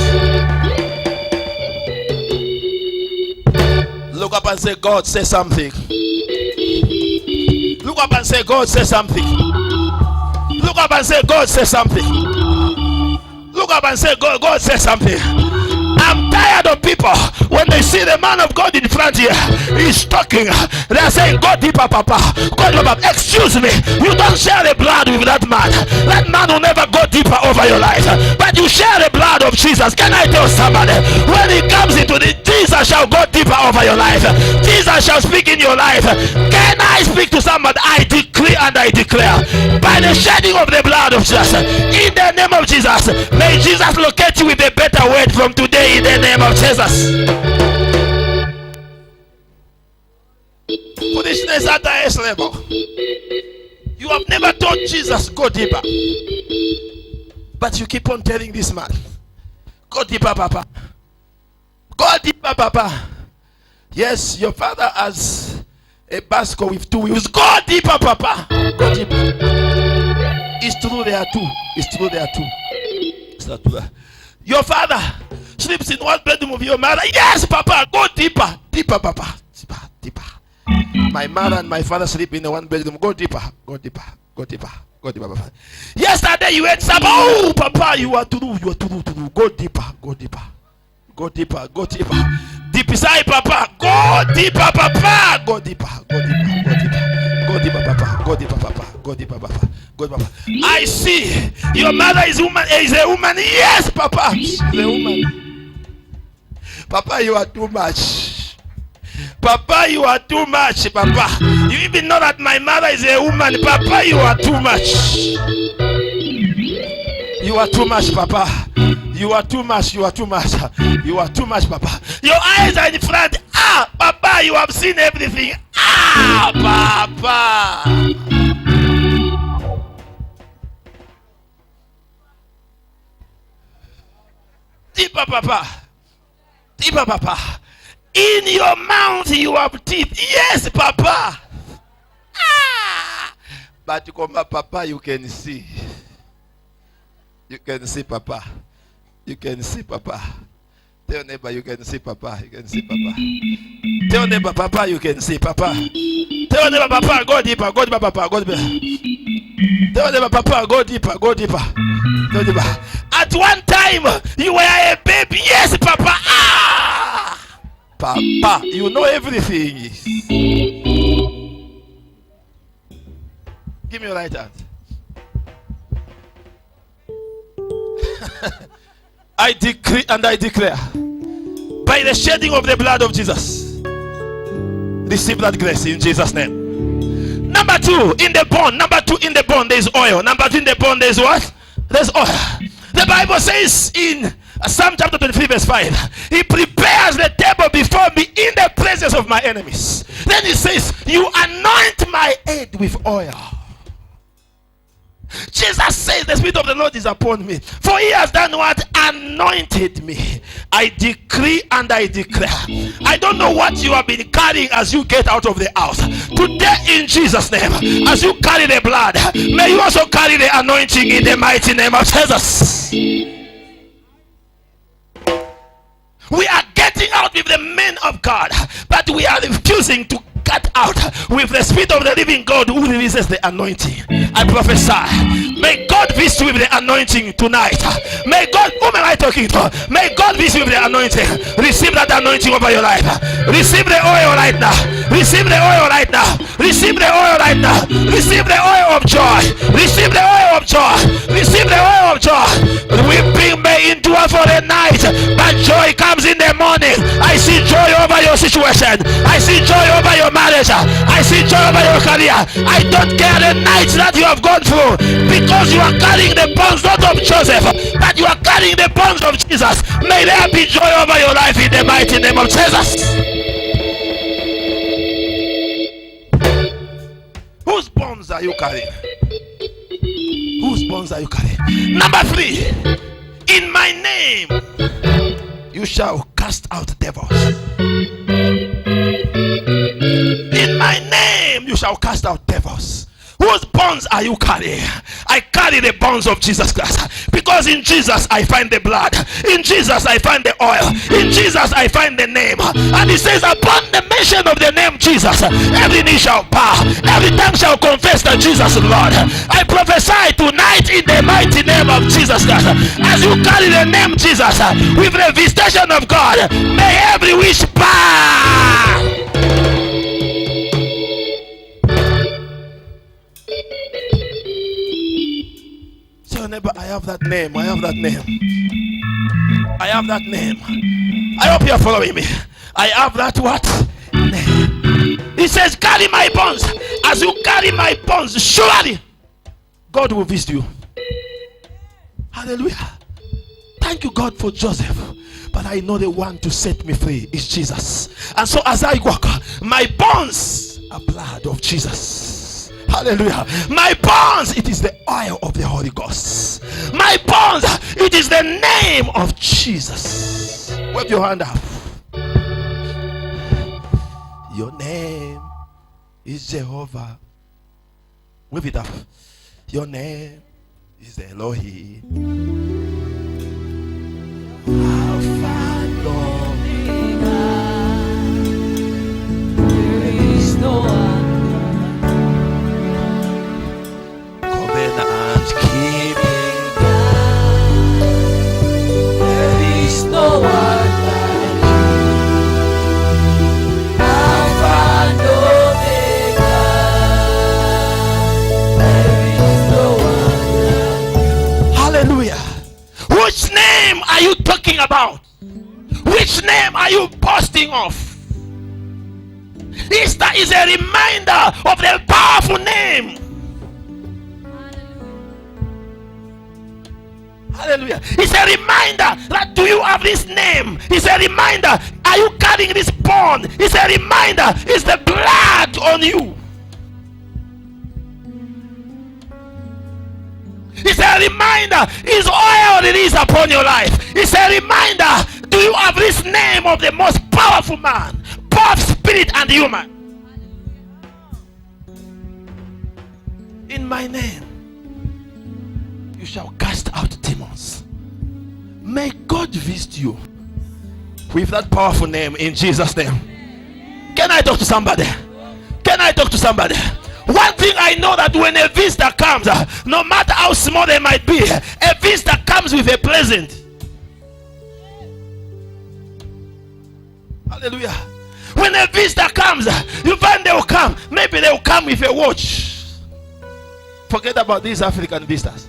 Look up and say, God, say something. Look up and say, God, say something. Look up and say, God, say something. and say, God said something. I'm tired of people when they see the man of God in front here, he's talking, they are saying, go deeper, Papa. Go deeper. Excuse me, you don't share the blood with that man. That man will never go deeper over your life, but you share the blood of Jesus. Can I tell somebody, when he comes into the, Jesus shall go deeper over your life. Jesus shall speak in your life. Can I speak to somebody? I decree and I declare, by the shedding of the blood of Jesus, in the name of Jesus, may Jesus locate you with a better word from today, in the name of Jesus. Foolishness at the highest level. You have never told Jesus, go deeper, but you keep on telling this man, go deeper, Papa. Go deeper, Papa. Yes, your father has a bicycle with 2 wheels. Go deeper, Papa. Go deeper. It's true, there are 2. It's true, there are 2. It's not true. Your father sleeps in one bedroom with your mother. Yes, Papa. Go deeper. Deeper, Papa. Deeper, deeper. My mother and my father sleep in the one bedroom. Go deeper. Go deeper. Go deeper. Go deeper, Papa. Yesterday you ate some. Oh, Papa, you are true. You are true. Go deeper. Go deeper. Go deeper. Go deeper. Deep inside, Papa. Go deeper, Papa. Go deeper. Go deeper. Go deeper. Go deeper, Papa. Go deeper, Papa. Go deeper, Papa. Go deeper, Papa. I see your mother is a woman. Yes, Papa. The woman. Papa, you are too much. Papa, you are too much, Papa. You even know that my mother is a woman. Papa, you are too much. You are too much, Papa. You are too much. You are too much. You are too much, Papa. Your eyes are in front. Ah, Papa, you have seen everything. Ah, Papa. Deeper, Papa. Deeper, Papa. In your mouth you have teeth. Yes, Papa. Ah. But come, Papa, you can see. You can see, Papa. You can see, Papa. Tell your neighbor, you can see, Papa. You can see, Papa. Tell your neighbor, Papa, you can see, Papa. Tell your neighbor, Papa, go deeper, Papa, go deeper. Tell your neighbor, Papa, go deeper, go deeper. Go deeper. At one time, you were a baby. Yes, Papa. Ah! Papa, you know everything. Give me your right hand. I decree and I declare, by the shedding of the blood of Jesus, receive that grace in Jesus' name. Number 2, in the bone. Number 2, in the bone, there is oil. Number 2, in the bone, there is what? There's oil. The Bible says in Psalm chapter 23 verse 5, he prepares the table before me in the presence of my enemies. Then he says, you anoint my head with oil. Jesus says, the Spirit of the Lord is upon me, for he has done what? Anointed me. I decree and I declare, I don't know what you have been carrying as you get out of the house. Today in Jesus' name, as you carry the blood, may you also carry the anointing in the mighty name of Jesus. We are getting out with the men of God, but we are refusing to cut out with the Spirit of the living God who releases the anointing. I prophesy, may God visit you with the anointing tonight. May God, whom am I talking to? May God visit you with the anointing. Receive that anointing over your life. Receive the oil right now. Receive the oil right now. Receive the oil right now. Receive the oil of joy. Receive the oil of joy. Receive the oil of joy. Weeping may endure for the night, but joy comes in the morning. I see joy over your situation. I see joy over your marriage. I see joy over your career. I don't care the nights that you have gone through, because you are carrying the bones not of Joseph, but you are carrying the bones of Jesus. May there be joy over your life in the mighty name of Jesus. Whose bones are you carrying? Whose bones are you carrying? Number 3, in my name you shall cast out devils. In my name you shall cast out devils. Who Whose bonds are you carrying? I carry the bonds of Jesus Christ, because in Jesus I find the blood, in Jesus I find the oil, in Jesus I find the name. And he says, upon the mention of the name Jesus, every knee shall bow, every tongue shall confess that Jesus is Lord. I prophesy tonight in the mighty name of Jesus Christ, as you carry the name Jesus with the visitation of God, may every wish bow. Tell neighbor, I have that name. I have that name. I have that name. I hope you are following me. I have that what? Name. He says, carry my bonds. As you carry my bonds, surely God will visit you. Hallelujah. Thank you, God, for Joseph. But I know the one to set me free is Jesus. And so as I walk, my bonds are blood of Jesus. Hallelujah. My bonds, it is the oil of the Holy Ghost. My bonds, it is the name of Jesus. Wave your hand up. Your name is Jehovah. Wave it up. Your name is Elohim. Alpha and Omega. There is no one. Covenant keeping God. There is no one like you. Alpha and Omega. There is no one like you. Hallelujah. Which name are you talking about? Which name are you boasting of? Easter is a reminder of the powerful name. Hallelujah. It's a reminder that do you have this name? It's a reminder. Are you carrying this bond? It's a reminder. It's the blood on you. It's a reminder. His oil released upon your life. It's a reminder. Do you have this name of the most powerful man, both spirit and human? In my name you shall cast out demons. May God visit you with that powerful name in Jesus' name. Can I talk to somebody? Can I talk to somebody? One thing I know, that when a visitor comes, no matter how small they might be, a visitor comes with a present. Hallelujah. When a visitor comes, you find they will come. Maybe they will come with a watch. Forget about these African visitors.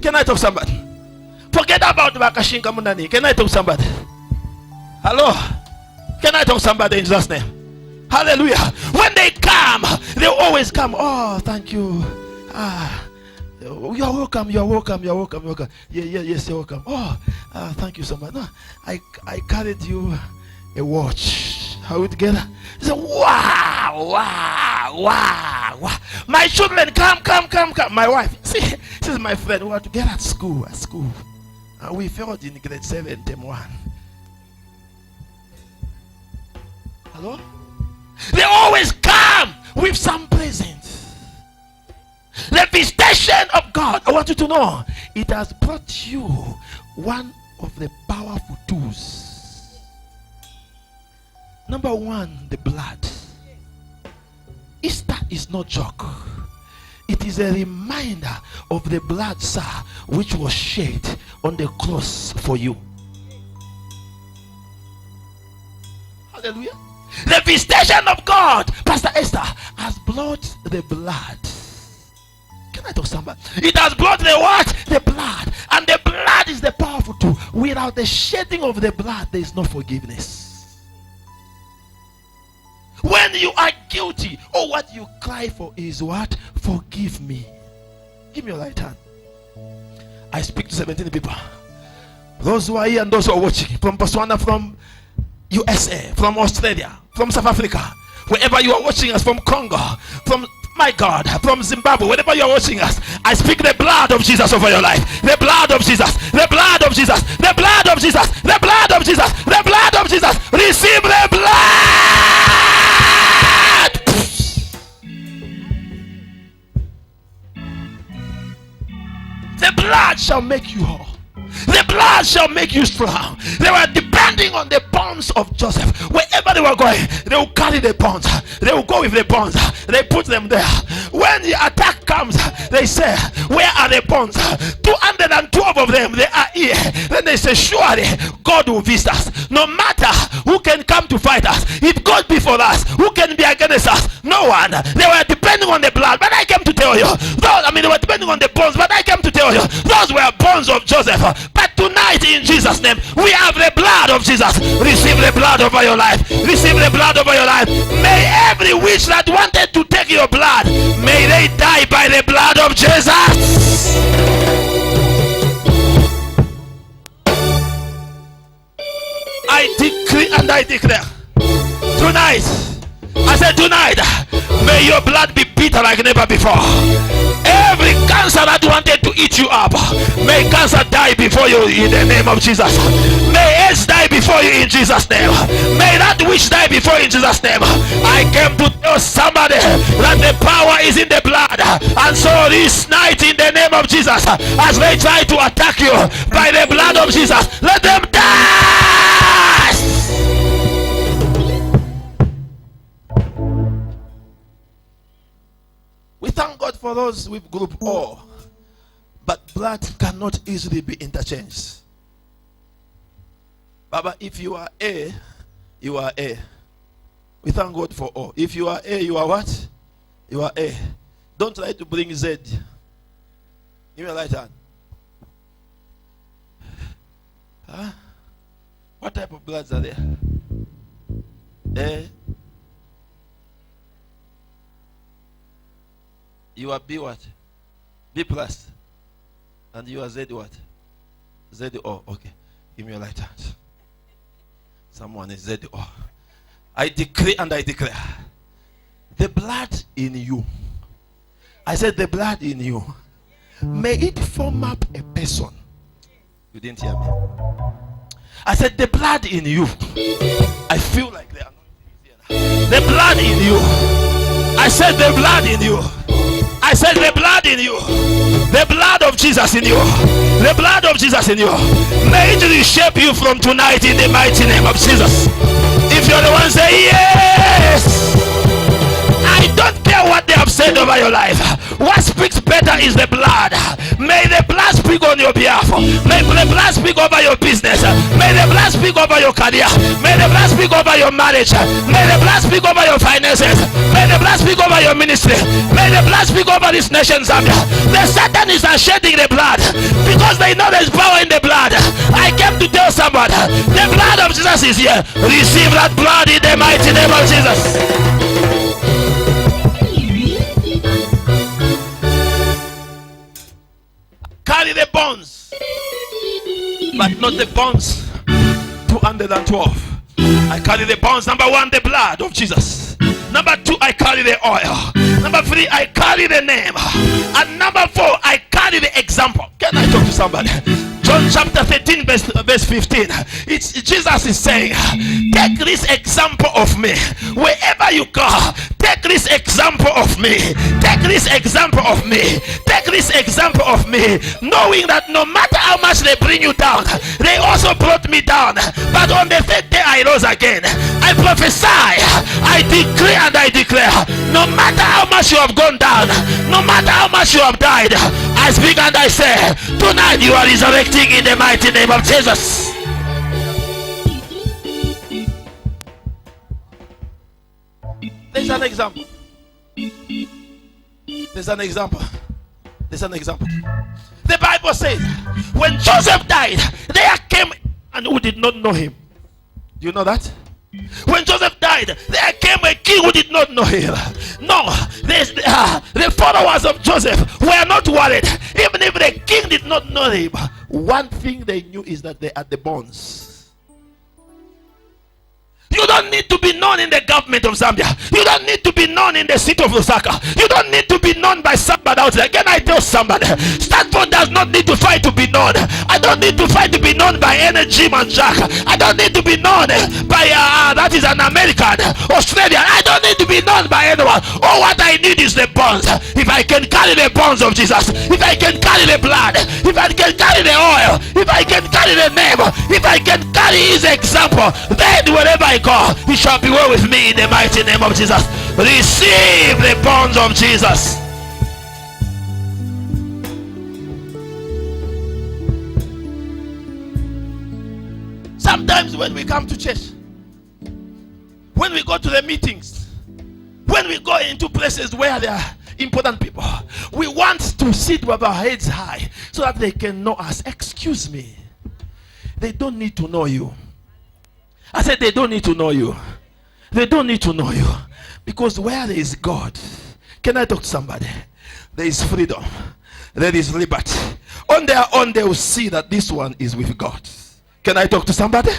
Can I talk to somebody? Forget about Bakashinka Mundani. Can I talk to somebody? Hello? Can I talk to somebody in Jesus' name? Hallelujah. When they come, they always come. Oh, thank you. You're welcome. You're welcome. You're welcome. You're welcome. Yes, you're welcome. Oh, thank you so much. No, I carried you a watch. Are we together? He said, wow. My children, come. My wife, see, this is my friend. We were together at school. We failed in grade 7, term 1. Hello? They always come with some present. The visitation of God, I want you to know, it has brought you one of the powerful tools. Number one, the blood. Easter is no joke. It is a reminder of the blood, sir, which was shed on the cross for you. Hallelujah. The visitation of God, Pastor Esther, has brought the blood. Can I talk to somebody? It has brought the what? The blood. And the blood is the powerful tool. Without the shedding of the blood, there is no forgiveness. When you are guilty, what you cry for is what? Forgive me. Give me your right hand. I speak to 17 people. Those who are here and those who are watching. From Botswana, from USA, from Australia, from South Africa, wherever you are watching us, from Congo, from, my God, from Zimbabwe, wherever you are watching us, I speak the blood of Jesus over your life. The blood of Jesus, the blood of Jesus, the blood of Jesus, the blood of Jesus, the blood of Jesus. Receive the blood. The blood shall make you strong. They were depending on the bonds of Joseph. Wherever they were going, they will carry the bonds. They will go with the bonds. They put them there. When the attack comes, they say, where are the bonds? 212 of them, they are here. Then they say, surely God will visit us. No matter who can come to fight us, if God be for us, who can be against us? No one. They were depending on the blood, but I came to tell you, they were depending on the bonds, but I came to tell you, those were bonds of Joseph. But tonight, in Jesus' name, we have the blood of Jesus. Receive the blood over your life. Receive the blood over your life. May every witch that wanted to take your blood, may they die by the blood of Jesus. I decree and I declare tonight, I said tonight, may your blood be bitter like never before. Every cancer that wanted to eat you up, may cancer die before you in the name of Jesus. May AIDS die before you in Jesus' name. May that witch die before you in Jesus' name. I came to tell somebody that the power is in the blood. And so this night, in the name of Jesus, as they try to attack you by the blood of Jesus, let them die. We thank God for those with group O, but blood cannot easily be interchanged. Baba, if you are A, you are A. We thank God for O. If you are A, you are what? You are A. Don't try to bring Z. Give me a right hand. Huh? What type of bloods are there? A. You are B what? B plus. And you are Z what? Z-O. Okay. Give me your right hand. Someone is Z-O. I decree and I declare. The blood in you. I said the blood in you. May it form up a person. You didn't hear me. I said the blood in you. I feel like the anointing is here now. The blood in you. I said the blood in you. I said the blood in you. The blood of Jesus in you. The blood of Jesus in you. May it reshape you from tonight in the mighty name of Jesus. If you're the one, say yes. I don't care what they have said over your life. What speaks better is the blood. May the blood speak on your behalf. May the blood speak over your business. May the blood speak over your career. May the blood speak over your marriage. May the blood speak over your finances. May the blood speak over your ministry. May the blood speak over this nation, Zambia. The Satanists are shedding the blood because they know there's power in the blood. I came to tell somebody, the blood of Jesus is here. Receive that blood in the mighty name of Jesus. Carry the bonds, but not the bonds 212. I carry the bonds. Number one, the blood of Jesus. Number two, I carry the oil. Number three, I carry the name. And number four, I carry the example. Can I talk to somebody? John chapter 13 verse 15. It's Jesus is saying, take this example of me. Wherever you go, take this example of me. Take this example of me. Take this example of me. Knowing that no matter how much they bring you down, they also brought me down. But on the third day I rose again. I prophesy, I decree and I declare, no matter how much you have gone down, no matter how much you have died, I speak and I say, tonight you are resurrecting in the mighty name of Jesus. There's an example. There's an example. There's an example. The Bible says, when Joseph died, there came and who did not know him. Do you know that? When Joseph died, there came a king who did not know him. No, the followers of Joseph were not worried. Even if the king did not know him, one thing they knew is that they had the bonds. You don't need to be known in the government of Zambia. You don't need to be known in the city of Lusaka. You don't need to be known by somebody out there. Can I tell somebody? Stanford does not need to fight to be known. I don't need to fight to be known by Energy Man Jack. I don't need to be known by that is an American, Australian. I don't need to be known by anyone. All what I need is the bonds. If I can carry the bonds of Jesus, if I can carry the blood, if I can carry the oil, if I can carry the name, if I can carry his example, then wherever I go, it shall be well with me in the mighty name of Jesus. Receive the bonds of Jesus. Sometimes when we come to church, when we go to the meetings, when we go into places where there are important people, we want to sit with our heads high so that they can know us. Excuse me, they don't need to know you. I said they don't need to know you. They don't need to know you. Because where there is God, can I talk to somebody? There is freedom. There is liberty. On their own, they will see that this one is with God. Can I talk to somebody?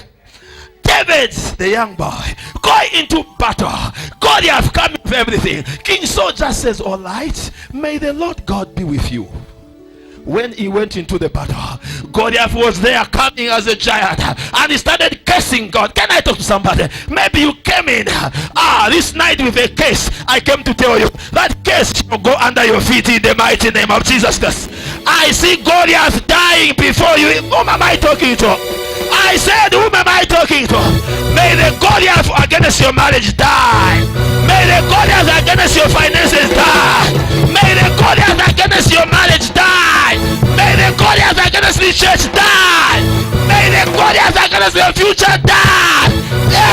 David, the young boy, going into battle. God, you have come with everything. King Saul just says, all right, may the Lord God be with you. When he went into the battle, Goliath was there coming as a giant, and he started cursing God. Can I talk to somebody? Maybe you came in this night with a case. I came to tell you that case shall go under your feet in the mighty name of Jesus Christ. I see Goliath dying before you. Whom am I talking to? I said, whom am I talking to? May the Goliath against your marriage die. May the Goliath against your finances die. May the Goliath against your marriage die. May the Goliath against the church die. May the Goliath against your future die.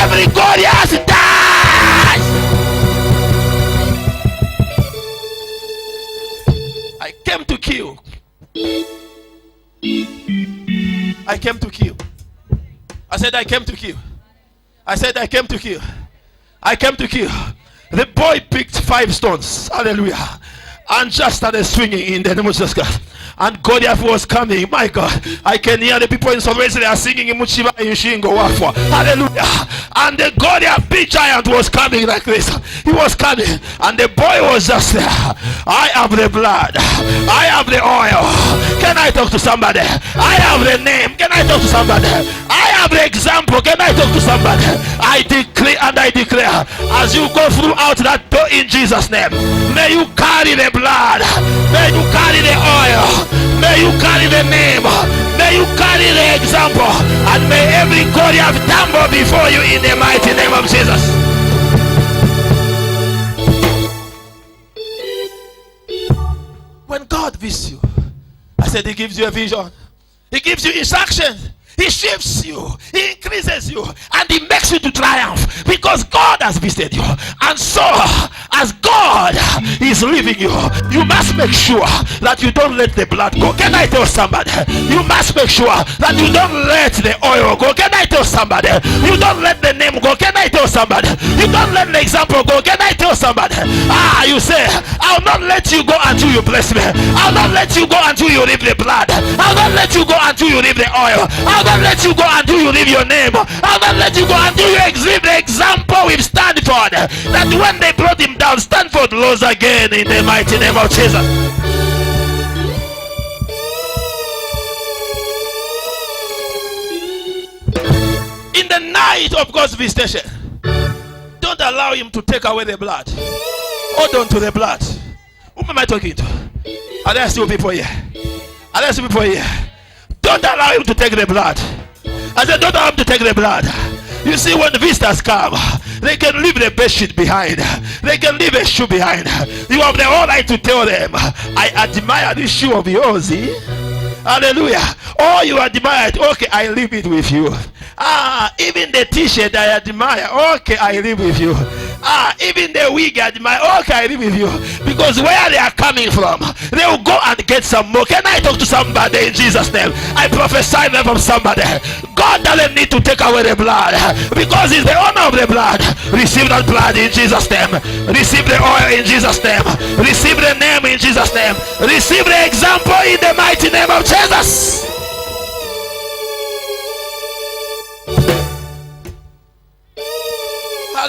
Every Goliath dies. I came to kill. I came to kill. I said I came to kill. I said I came to kill. I came to kill. The boy picked 5 stones. Hallelujah. And just started swinging in the name of Jesus Christ. And Goliath was coming. My God, I can hear the people in Solvency. They are singing Muchiva Yushingo Wafwa. Hallelujah. And the Goliath big giant was coming like this. He was coming. And the boy was just there. I have the blood. I have the oil. Can I talk to somebody? I have the name. Can I talk to somebody? I have the example. Can I talk to somebody? I declare and I declare, as you go throughout that door in Jesus' name, may you carry the blood. May you carry the oil. May you carry the name. May you carry the example. And may every Goliath tumble before you in the mighty name of Jesus. When God visits you, I said he gives you a vision. He gives you instructions. He shifts you, he increases you, and he makes you to triumph because God has visited you. And so, as God is leaving you, you must make sure that you don't let the blood go. Can I tell somebody? You must make sure that you don't let the oil go. Can I tell somebody? You don't let the name go. Can I tell somebody? You don't let the example go. Can I tell somebody? You say, I'll not let you go until you bless me. I'll not let you go until you leave the blood. I'll not let you go until you leave the oil. I'll not let you go until you leave your name. I'll not let you go until you exhibit the example with Stanford. That when they brought him down, Stanford rose again in the mighty name of Jesus. In the night of God's visitation, don't allow him to take away the blood. Hold on to the blood. Whom am I talking to? Are there still people here? Are there still people here? Don't allow him to take the blood. I said, don't allow him to take the blood. You see, when visitors come, they can leave the bed sheet behind. They can leave a shoe behind. You have the whole right to tell them, I admire this shoe of yours. Hallelujah. Oh, you admire it. Okay, I leave it with you. Even the t-shirt I admire. Okay, I live with you. Even the wig I admire. Okay, I live with you. Because where they are coming from, they will go and get some more. Can I talk to somebody in Jesus' name? I prophesy that from somebody. God doesn't need to take away the blood because he's the owner of the blood. Receive that blood in Jesus' name. Receive the oil in Jesus' name. Receive the name in Jesus' name. Receive the example in the mighty name of Jesus.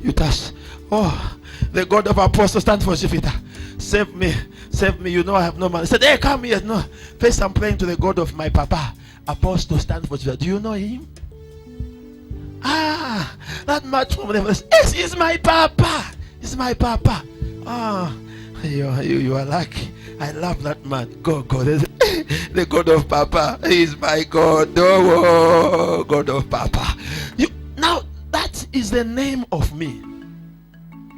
You touch. Oh, the God of Apostle Stanford Shifita. Save me. Save me. You know I have no money. He said, hey, come here. No. First I'm praying to the God of my papa. Apostle Stanford Shifita. Do you know him? Ah, that much from them. Yes, he's my papa. He's my papa. Ah, you are lucky. I love that man. God. The God of Papa. He is my God. Oh, God of Papa. Now, that is the name of me.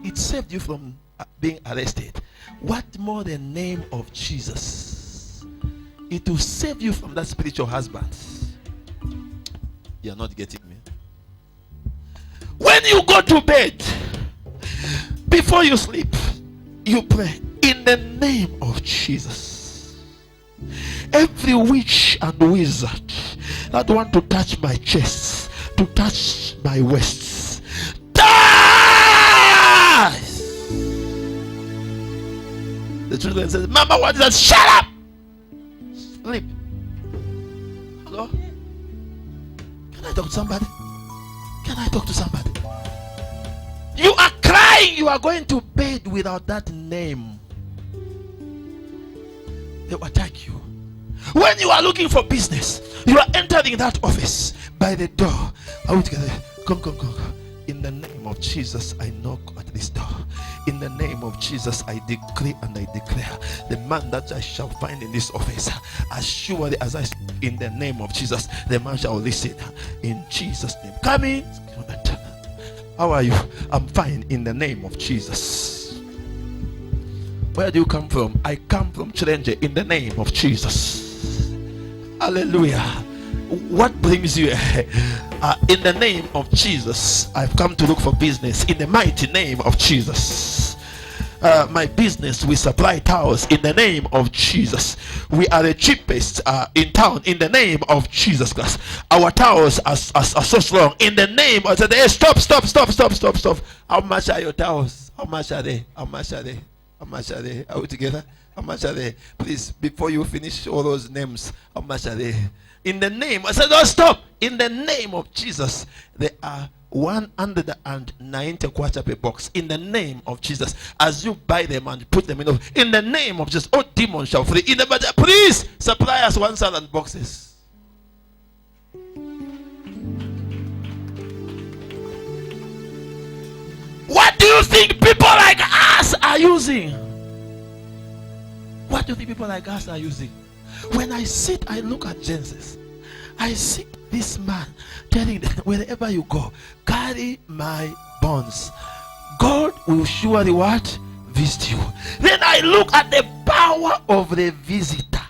It saved you from being arrested. What more the name of Jesus? It will save you from that spiritual husband. You are not getting me. When you go to bed, before you sleep, you pray in the name of Jesus. Every witch and wizard that want to touch my chest, to touch my waist, dies. The children says, Mama, what is that? Shut up! Sleep. Hello? Can I talk to somebody? Can I talk to somebody? You are crying. You are going to bed without that name. They will attack you. When you are looking for business, you are entering that office by the door. I will together. Come. In the name of Jesus, I knock at this door. In the name of Jesus, I decree and I declare the man that I shall find in this office, as surely as I speak in the name of Jesus, the man shall listen. In Jesus' name. Come in. How are you? I'm fine in the name of Jesus. Where do you come from? I come from Challenge in the name of Jesus. Hallelujah. What brings you? In the name of Jesus, I've come to look for business. In the mighty name of Jesus. My business, we supply towels in the name of Jesus. We are the cheapest in town in the name of Jesus Christ. Our towels are so strong in the name of the stop. How much are your towels? How much are they? How much are they? How much are they? Are we together? How much are they? Please, before you finish all those names, how much are they? In the name, I said, don't stop. In the name of Jesus, there are 190 quarter per box. In the name of Jesus, as you buy them and put them in the name of Jesus, all demons shall flee. In the please supply us 1,000 boxes. What do you think people like us are using? What do you think people like us are using? When I sit, I look at Genesis. I see this man telling them, wherever you go, carry my bonds. God will surely what? Visit you. Then I look at the power of the visitor.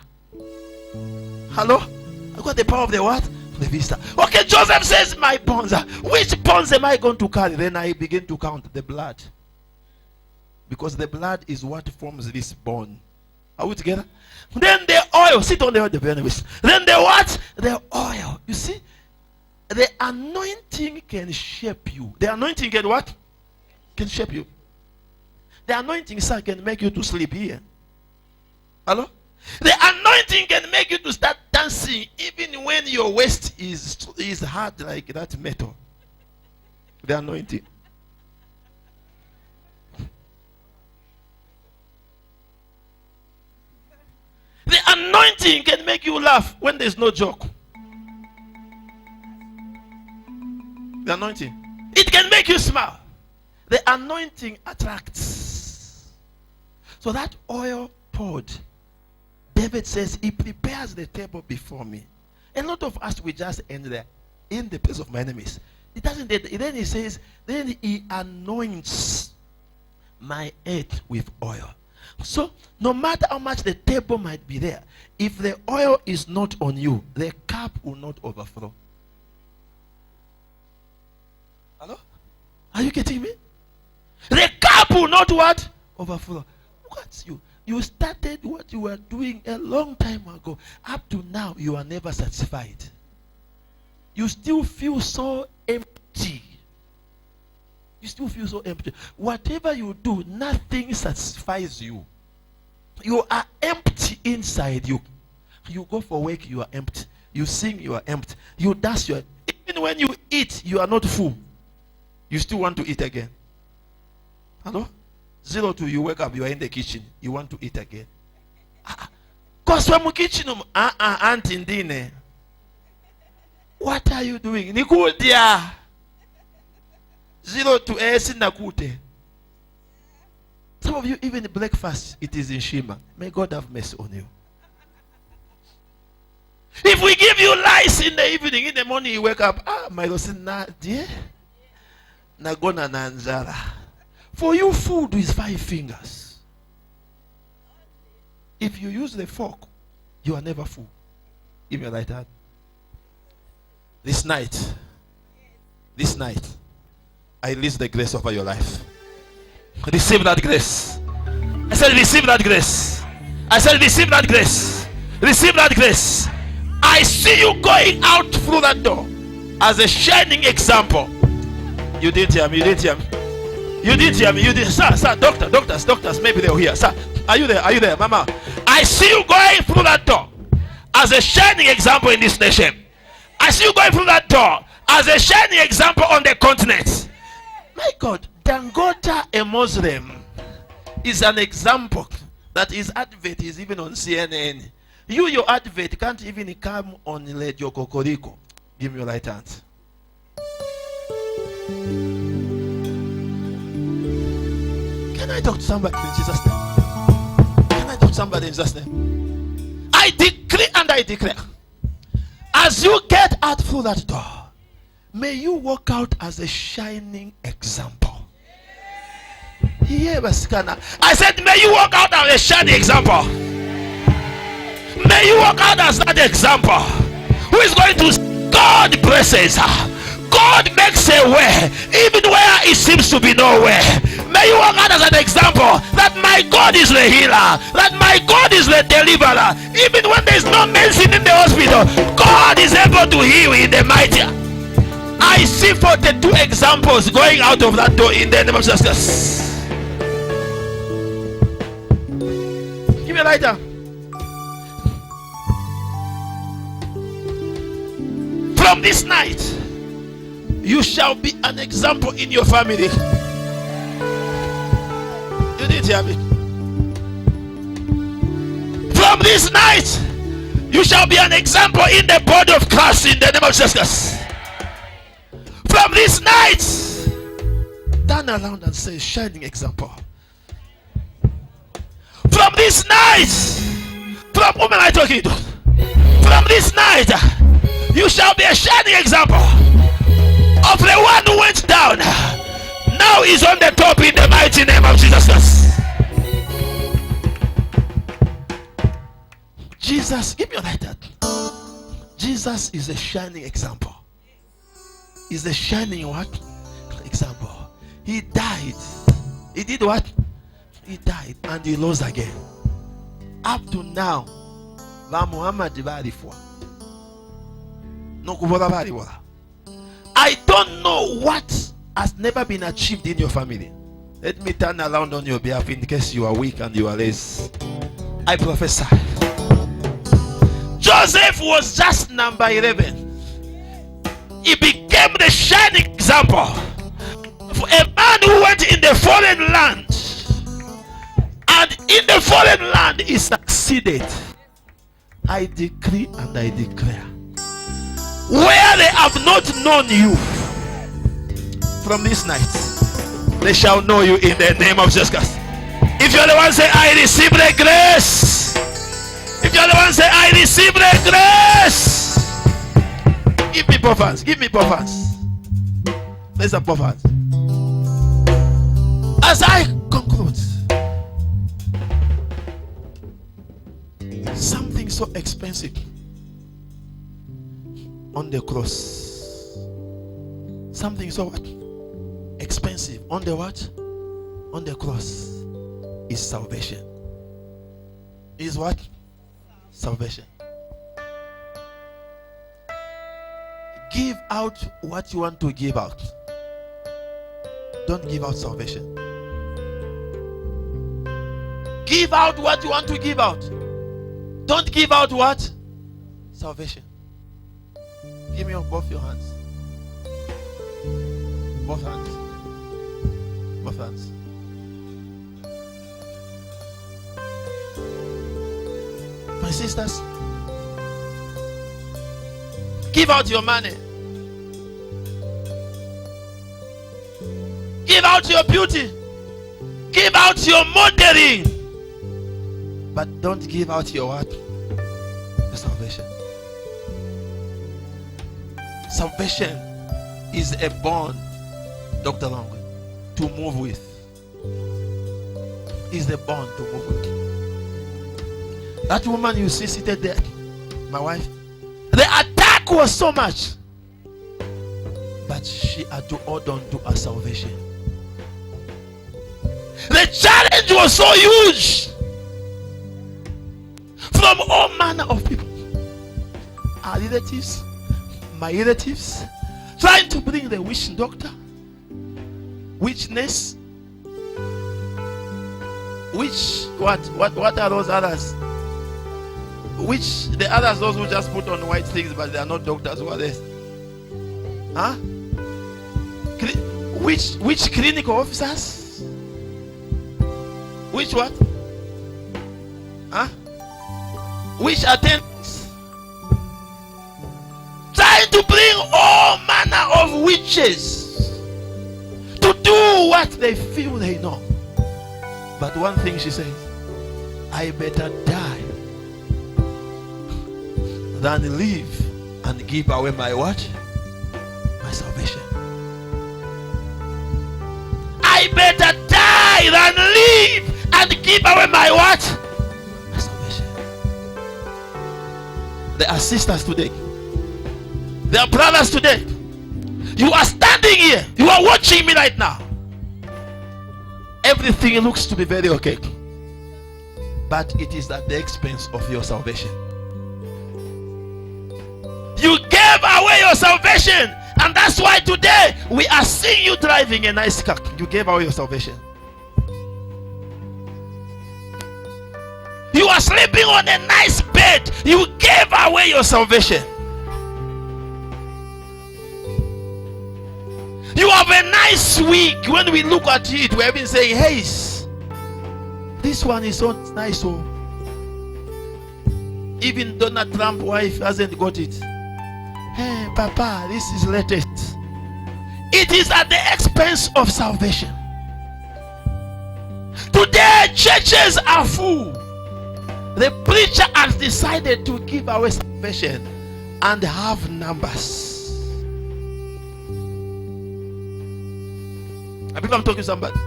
Hello? I got the power of the what? The visitor. Okay, Joseph says, my bonds. Which bonds am I going to carry? Then I begin to count the blood. Because the blood is what forms this bond. Are we together? Then the oil. Sit on the oil, the enemies. Then the what? The oil. You see? The anointing can shape you. The anointing can what? Can shape you. The anointing, sir, can make you to sleep here. Hello? The anointing can make you to start dancing even when your waist is hard like that metal. The anointing. The anointing can make you laugh when there's no joke. The anointing. It can make you smile. The anointing attracts. So that oil poured, David says, he prepares the table before me. A lot of us, we just end there in the place of my enemies. It doesn't. Then he says, then he anoints my head with oil. So no matter how much the table might be there, if the oil is not on you, the cup will not overflow. Hello? Are you getting me? The cup will not what? Overflow. Look at you. You started what you were doing a long time ago. Up to now, you are never satisfied. You still feel so empty. You still feel so empty. Whatever you do, nothing satisfies you. You are empty inside you. You go for work, you are empty. You sing, you are empty. You dance, you are. Even when you eat, you are not full. You still want to eat again. Hello? 0 to you wake up, you are in the kitchen. You want to eat again. Because when you kitchen, auntie Ndine, what are you doing? Nikudia. 0 to S Nakute. Some of you, even breakfast, it is in Shima. May God have mercy on you. If we give you lice in the evening, in the morning you wake up, my Rosina, dear, Nagona Nanzara. For you, food is 5 fingers. If you use the fork, you are never full. Give me a right hand. This night, I release the grace over your life. Receive that grace. I said, receive that grace. I said, receive that grace. Receive that grace. I see you going out through that door as a shining example. You didn't hear me. You didn't hear me. You didn't hear me. You didn't. Sir, doctors, maybe they're here. Sir, are you there? Are you there, Mama? I see you going through that door as a shining example in this nation. I see you going through that door as a shining example on the continent. My God, Dangote, a Muslim, is an example that his advert is even on CNN. Your advert can't even come on Radio Kokoriko. Give me your right hand. Can I talk to somebody in Jesus' name? Can I talk to somebody in Jesus' name? I decree and I declare, as you get out through that door, may you walk out as a shining example. I said, may you walk out as a shining example. May you walk out as that example. Who is going to God blesses her. God makes a way even where it seems to be no way. May you walk out as an example that my God is the healer, that my God is the deliverer. Even when there is no medicine in the hospital, God is able to heal in the mighty. I see 42 examples going out of that door in the name of Jesus. Give me a lighter. From this night, you shall be an example in your family. You didn't hear me. From this night, you shall be an example in the body of Christ in the name of Jesus. From this night, turn around and say, shining example. From this night, from whom am I talking to? From this night, you shall be a shining example of the one who went down. Now is on the top in the mighty name of Jesus Christ. Jesus, give me your right hand. Jesus is a shining example. Is a shining what? Example. He died. He did what? He died and he rose again. Up to now, Muhammad I don't know what has never been achieved in your family. Let me turn around on your behalf in case you are weak and you are lazy. I prophesy. Joseph was just number 11. He became the shining example for a man who went in the foreign land. And in the foreign land he succeeded. I decree and I declare, where they have not known you, from this night they shall know you in the name of Jesus Christ. If you're the one, say, I receive the grace. If you're the one, say, I receive the grace. Give me both hands. Give me both hands. Let's have both hands. As I conclude, something so expensive on the cross. Something so what? Expensive on the what? On the cross is salvation. Is what? Salvation. Give out what you want to give out. Don't give out salvation. Give out what you want to give out. Don't give out what? Salvation. Give me both your hands. Both hands. Both hands. sisters, give out your money. Give out your beauty. Give out your modeling. But don't give out your what? Your salvation. Salvation is a bond, Dr. Longwe, to move with. Is the bond to move with. That woman you see seated there, my wife, the attack was so much, but she had to hold on to her salvation. The challenge was so huge from all manner of people. Our relatives, my relatives, trying to bring the witch doctor, witch nurse, which what are those others? Which the others, those who just put on white things but they are not doctors. Who are they? Huh? Which clinical officers? Which what? Huh? Which attendants? Trying to bring all manner of witches to do what they feel they know. But one thing she says, I better die than live and give away my what? My salvation. I better die than live and give away my what? My salvation. There are sisters today. There are brothers today. You are standing here. You are watching me right now. Everything looks to be very okay, but it is at the expense of your salvation. You gave away your salvation, and that's why today we are seeing you driving a nice car. You gave away your salvation. You are sleeping on a nice bed. You gave away your salvation. You have a nice wig. When we look at it, we have been saying, hey, this one is so nice. Oh. Even Donald Trump's wife hasn't got it. Hey, Papa, this is latest. It is at the expense of salvation. Today, churches are full. The preacher has decided to give away salvation and have numbers. I believe I'm talking to somebody.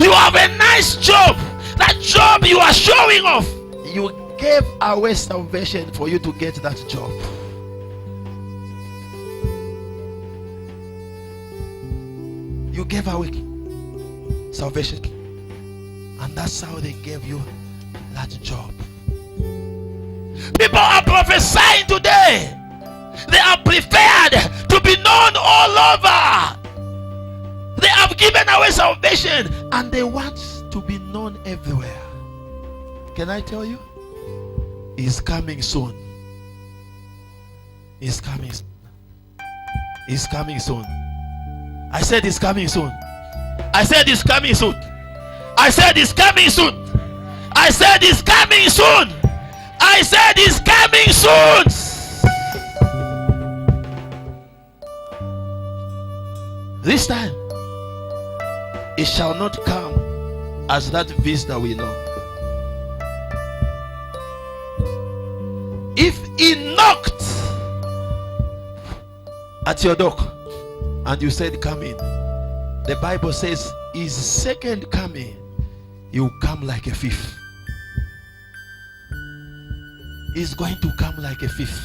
You have a nice job. That job you are showing off. You gave away salvation for you to get that job. You gave away salvation. And that's how they gave you that job. People are prophesying today. They are prepared to be known all over. They have given away salvation and they want to be known everywhere. Can I tell you? He's coming soon. He's coming soon. He's coming soon. I said he's coming soon. I said he's coming soon. I said he's coming soon. I said he's coming soon. I said he's coming soon. This time, it shall not come as that visitor we know. If he knocked at your door and you said come in, the Bible says his second coming, he will come like a thief. He's going to come like a thief.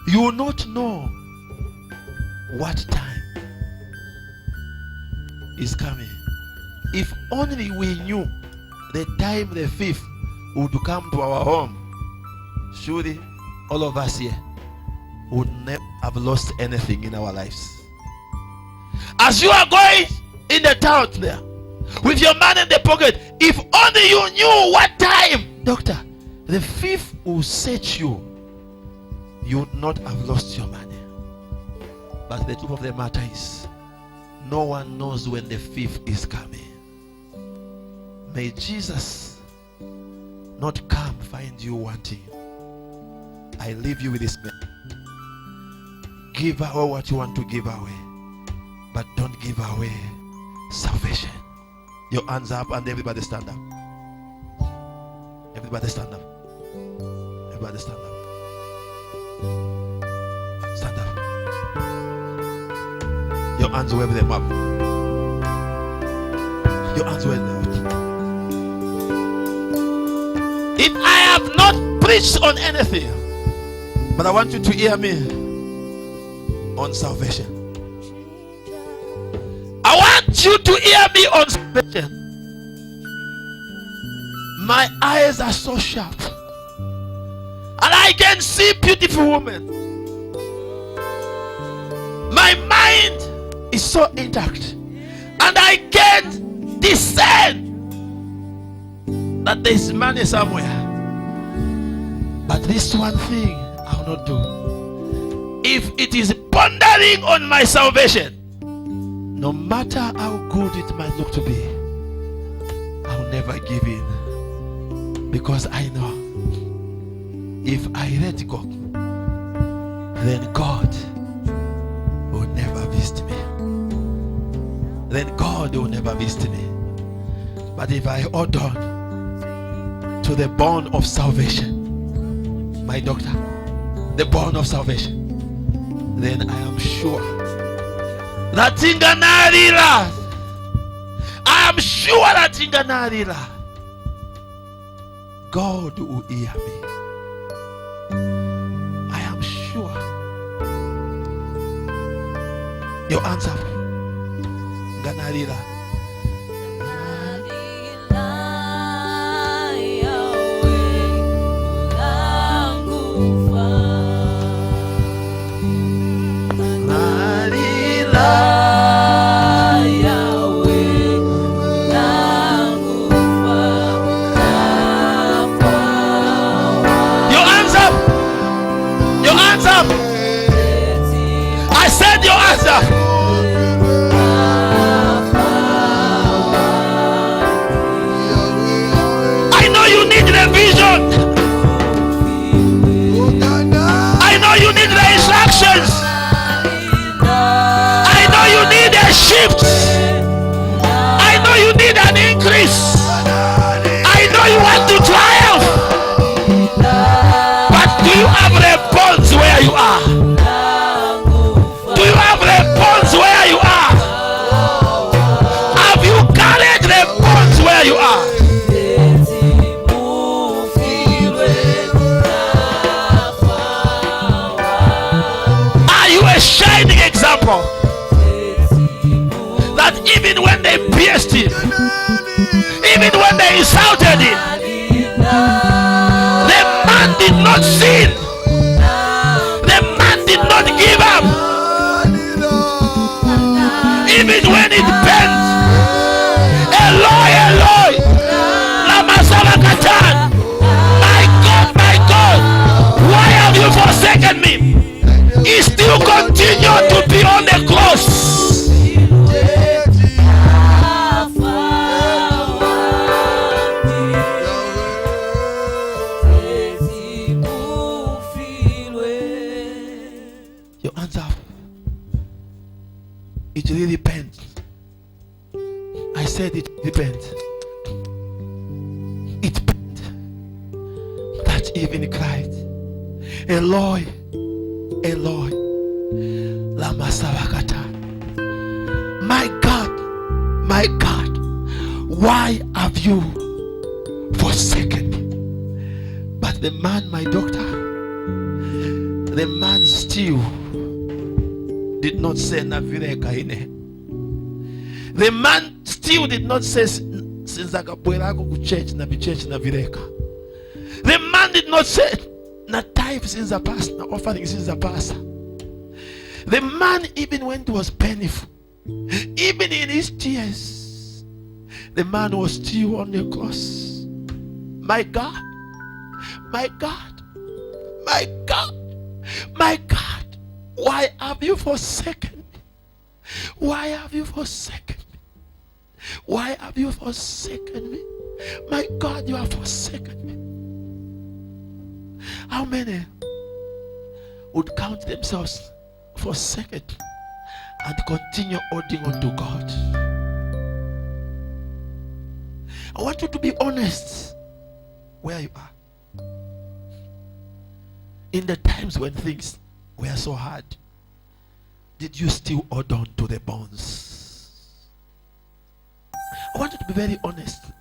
You will not know what time is coming. If only we knew the time the thief would come to our home, surely all of us here would never have lost anything in our lives. As you are going in the town there with your money in the pocket, if only you knew what time, doctor, the thief will set you, you would not have lost your money. But the truth of the matter is, no one knows when the thief is coming. May Jesus not come find you wanting. I leave you with this man. Give away what you want to give away, but don't give away salvation. Your hands up and everybody stand up. Everybody stand up. Everybody stand up. Stand up. Your hands, wave them up. Your hands, wave them up. If I have not preached on anything, but I want you to hear me on salvation. I want you to hear me on salvation. My eyes are so sharp, and I can see beautiful women. My mind is so intact, and I can discern that there is money somewhere. But this one thing I will not do. If it is pondering on my salvation, no matter how good it might look to be, I will never give in. Because I know if I let go, then God will never visit me. Then God will never visit me. But if I hold on to the bond of salvation, my doctor, the bond of salvation, then I am sure that Tinganarila, I am sure that Tinganarila, God will hear me. I am sure. Your answer, Ganarila. I said your answer. I know you need the vision. I know you need the instructions. I know you need a shift. I know you need an increase. I know you want to triumph. But do you have response where you are? Do you have response where you are? Have you carried response where you are? Are you a shining example? That even when they pierced him, even when they insulted him, the man did not sin. The man did not give up. Even when it bent, Eloi, Eloi, lama sabachthani. My God, why have you forsaken me? He still continued to be on the cross. Your hands up. It really depends. I said it depends. It depends. That even cried, Eloi, Eloi, lama sabachthani. My God, why have you forsaken me? But the man, my doctor, the man still did not say navireka ine. The man still did not say since akapwelako ku church na church navireka. The man did not say na tithe since the past, na offering since the past. The man, even when it was painful, even in his tears, the man was still on the cross. My God, my God, my God, my God, why have you forsaken me? Why have you forsaken me? Why have you forsaken me? My God, you have forsaken me. How many would count themselves forsaken and continue holding on to God? I want you to be honest where you are. In the times when things were so hard, did you still hold on to the bonds? I want you to be very honest.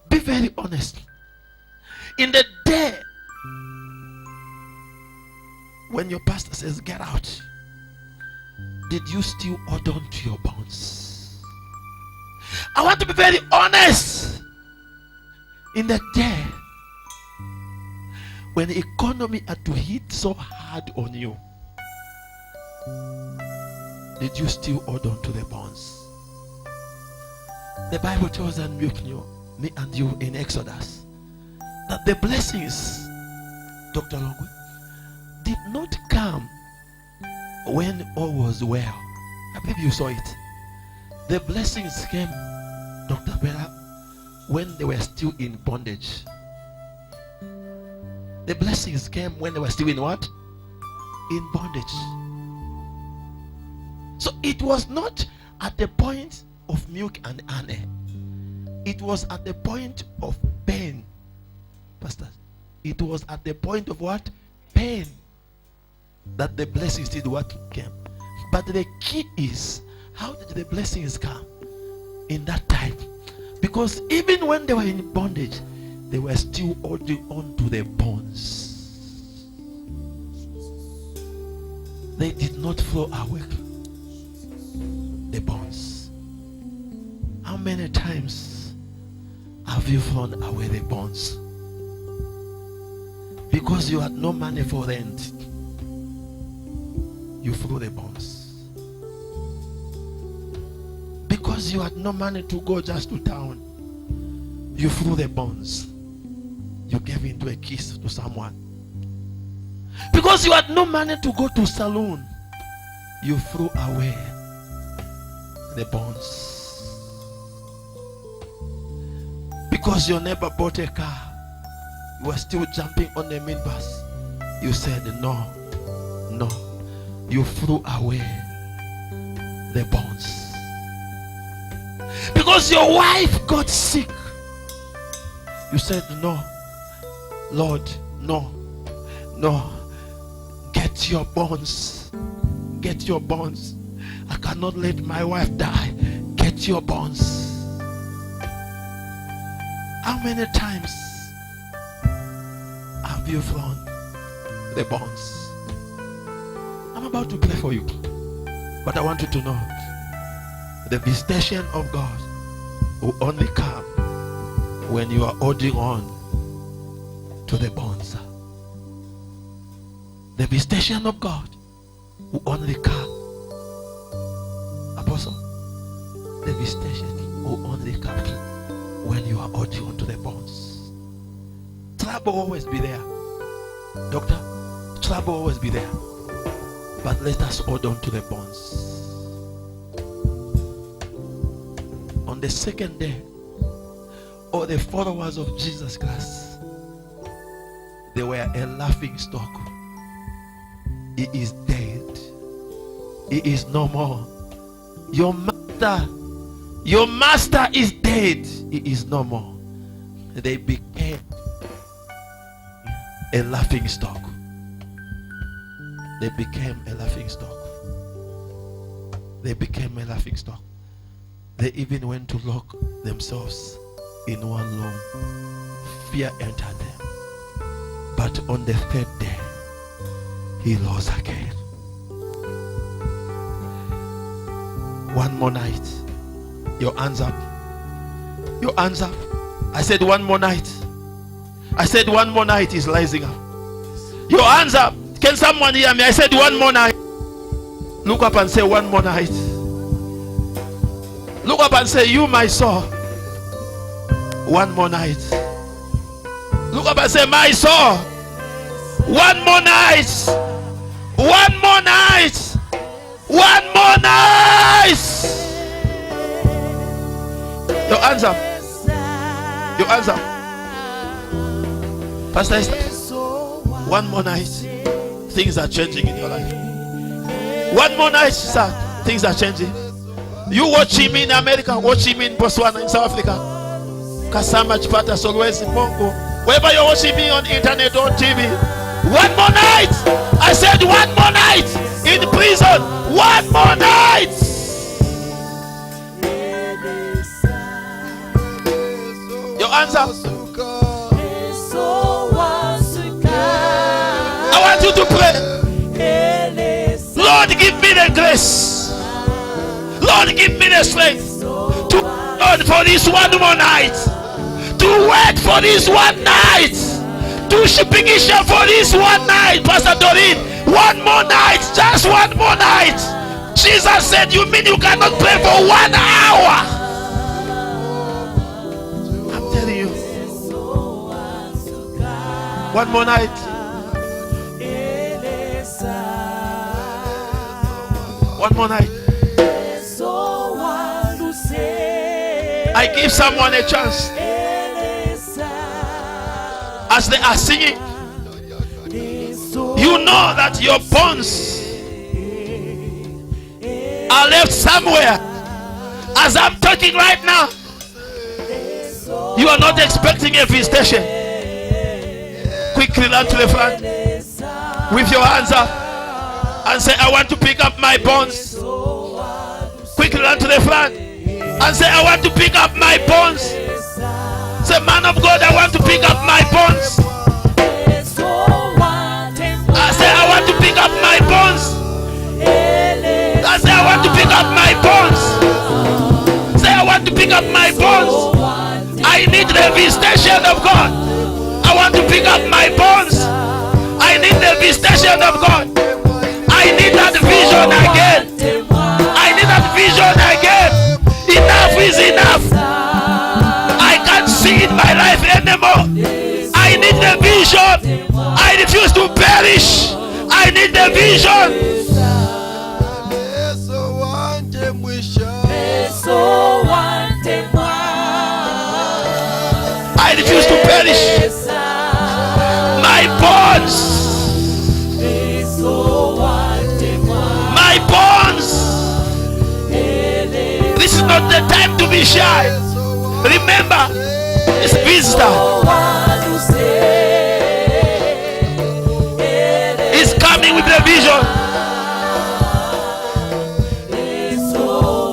Be very honest. In the day when your pastor says get out, did you still hold on to your bonds? I want to be very honest. In the day when the economy had to hit so hard on you, did you still hold on to the bonds? The Bible tells us, me and you in Exodus, that the blessings, Dr. Longwe, did not come when all was well. I believe you saw it. The blessings came, Dr. Bella, when they were still in bondage. The blessings came when they were still in what? In bondage. So it was not at the point of milk and honey. It was at the point of pain. Pastors, it was at the point of what? Pain. That the blessings did what came. But the key is, how did the blessings come in that time? Because even when they were in bondage, they were still holding on to their bonds. They did not throw away the bonds. How many times have you thrown away the bonds? Because you had no money for rent, you threw the bonds. Because you had no money to go just to town, you threw the bonds. You gave into a kiss to someone. Because you had no money to go to salon, you threw away the bonds. Because your neighbor bought a car, you were still jumping on the minibus. You said no. You threw away the bonds. Because your wife got sick, you said no. Lord, no. Get your bonds. Get your bonds. I cannot let my wife die. Get your bonds. How many times have you thrown the bonds? I'm about to pray for you, but I want you to know the visitation of God will only come when you are holding on to the bonds. The visitation of God will only come, Apostle, the visitation will only come when you are holding on to the bonds. Trouble will always be there, Doctor. Trouble will always be there, but let us hold on to the bonds. On the second day, all the followers of Jesus Christ, they were a laughing stock. He is dead. He is no more. Your master is dead. He is no more. They became a laughing stock. They became a laughing stock. They became a laughing stock. They even went to lock themselves in one room. Fear entered them. But on the third day, he rose again. One more night. Your hands up. Your hands up. I said one more night. I said one more night is rising up. Your hands up. Can someone hear me? I said one more night. Look up and say one more night. Look up and say, you my soul. One more night. Look up and say, my soul. One more night. One more night. One more night. Your hands up. Your hands up. Pastor Esther. One more night, things are changing in your life. One more night, sir, things are changing. You watching me in America, watching me in Botswana, in South Africa. Kasama Chipata Solwezi Mongo. Wherever you're watching me on internet or TV. One more night. I said one more night in prison. One more night. Your answer. I want you to pray. Lord, give me the grace. Lord, give me the strength to wait for this one more night. To wait for this one night. To shipping issue for this one night. Pastor Doreen, one more night. Just one more night. Jesus said, you mean you cannot pray for 1 hour? I'm telling you. One more night. One more night. I give someone a chance. As they are singing, you know that your bones are left somewhere. As I'm talking right now, you are not expecting a visitation. Quickly run to the front with your hands up and say, I want to pick up my bones. Quickly run to the front and say, I want to pick up my bones. Say, man of God, I want to pick up my bones. I say, I want to pick up my bones. I say, I want to pick up my bones. Say, I want to pick up my bones. I need the visitation of God. I want to pick up my bones. I need the visitation of God. I need that vision again. I need that vision again. Enough is enough. I can't see in my life anymore. I need the vision. I refuse to perish. I need the vision. I refuse to perish. My bonds. My bonds. This is not the time to be shy. Remember, it's visitor. He's coming with the vision.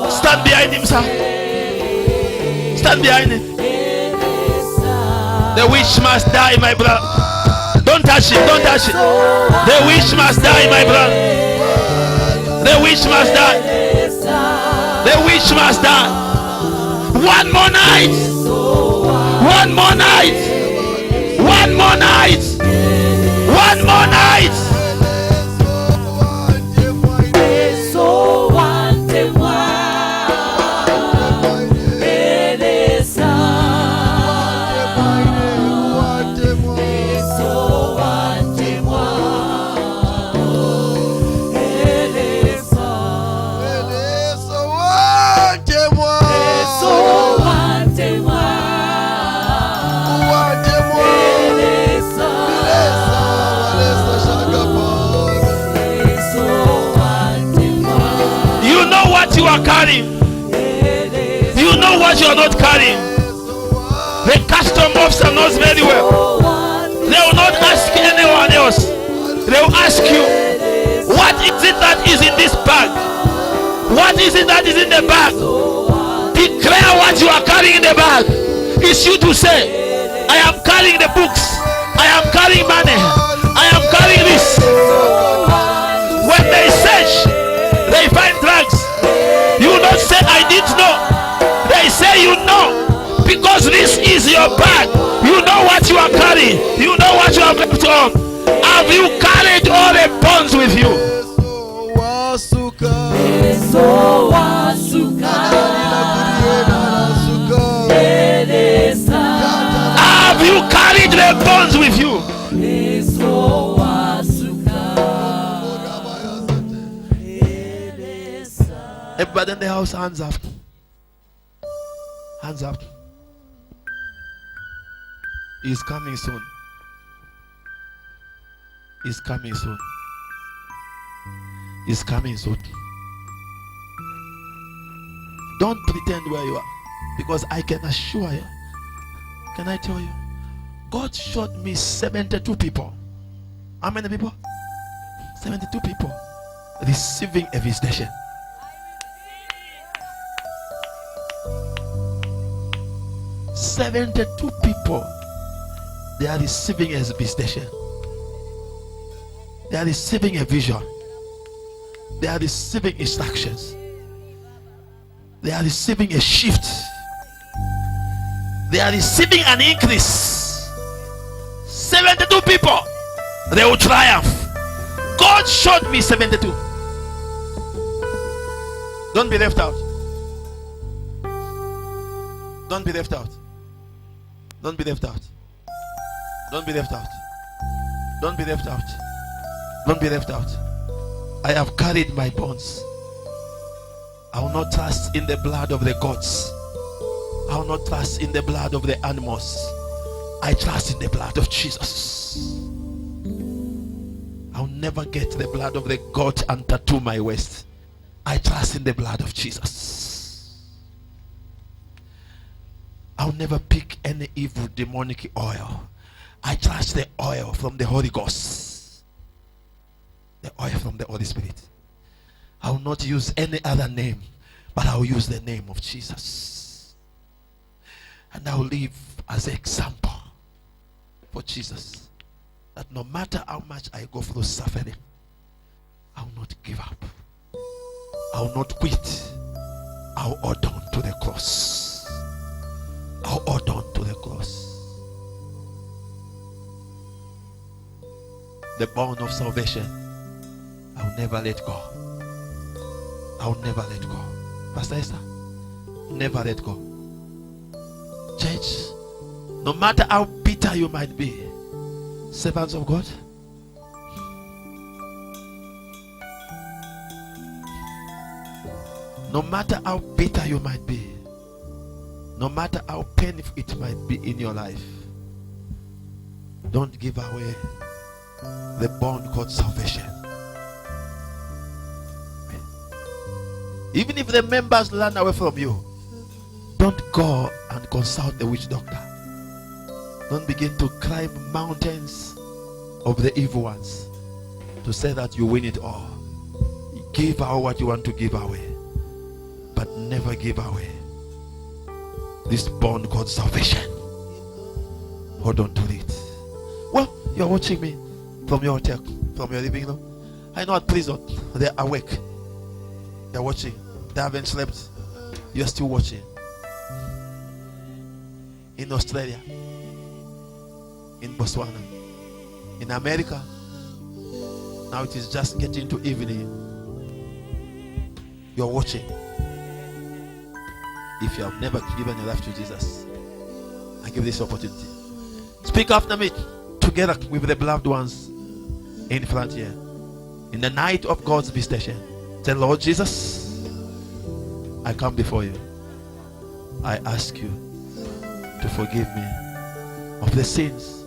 Stand behind him, sir. Stand behind him. The witch must die, my brother. Don't touch it, don't touch it. The witch must die, my brother. The witch must die. The witch must die. One more night. One more night. One more night. One more night. You are carrying. You know what you are not carrying. The custom officer knows very well. They will not ask anyone else. They will ask you, what is it that is in this bag? What is it that is in the bag? Declare what you are carrying in the bag. It's you to say, I am carrying the books. I am carrying money. I am carrying this. When they search, they find drugs. You don't say I didn't know. They say you know, because this is your bag. You know what you are carrying. You know what you have left home. Have you carried all the bonds with you? Have you carried the bonds with you? Everybody in the house, hands up. Hands up. He's coming soon. is coming soon. Is coming soon. Don't pretend where you are, because I can assure you, can I tell you, God showed me 72 people. How many people? 72 people receiving a visitation. "72 people, they are receiving a visitation. They are receiving a vision. They are receiving instructions. They are receiving a shift. They are receiving an increase. 72 people, they will triumph. God showed me 72. Don't be left out. Don't be left out. Don't be left out. Don't be left out. Don't be left out. Don't be left out. I have carried my bonds. I will not trust in the blood of the gods. I will not trust in the blood of the animals. I trust in the blood of Jesus. I'll never get the blood of the goat and tattoo my waist. I trust in the blood of Jesus. I'll never pick any evil demonic oil. I trust the oil from the Holy Ghost. The oil from the Holy Spirit. I will not use any other name, but I will use the name of Jesus. And I will live as an example for Jesus. That no matter how much I go through suffering, I will not give up. I will not quit. I will hold on to the cross. I will hold on to the cross. The bond of salvation, I will never let go. I will never let go. Pastor Esther, never let go. Church, no matter how bitter you might be, servants of God, no matter how bitter you might be, no matter how painful it might be in your life, don't give away the bond called salvation. Even if the members run away from you, don't go and consult the witch doctor. Don't begin to climb mountains of the evil ones to say that you win it all. Give out what you want to give away, but never give away this bond called salvation. Hold on to it. Well, you're watching me from your hotel, from your living room. I know at prison they're awake. They're watching. They haven't slept. You're still watching. In Australia, in Botswana, in America, now it is just getting to evening. You're watching. If you have never given your life to Jesus, I give this opportunity. Speak after me together with the beloved ones in front here. In the night of God's visitation, say, Lord Jesus, I come before you. I ask you to forgive me of the sins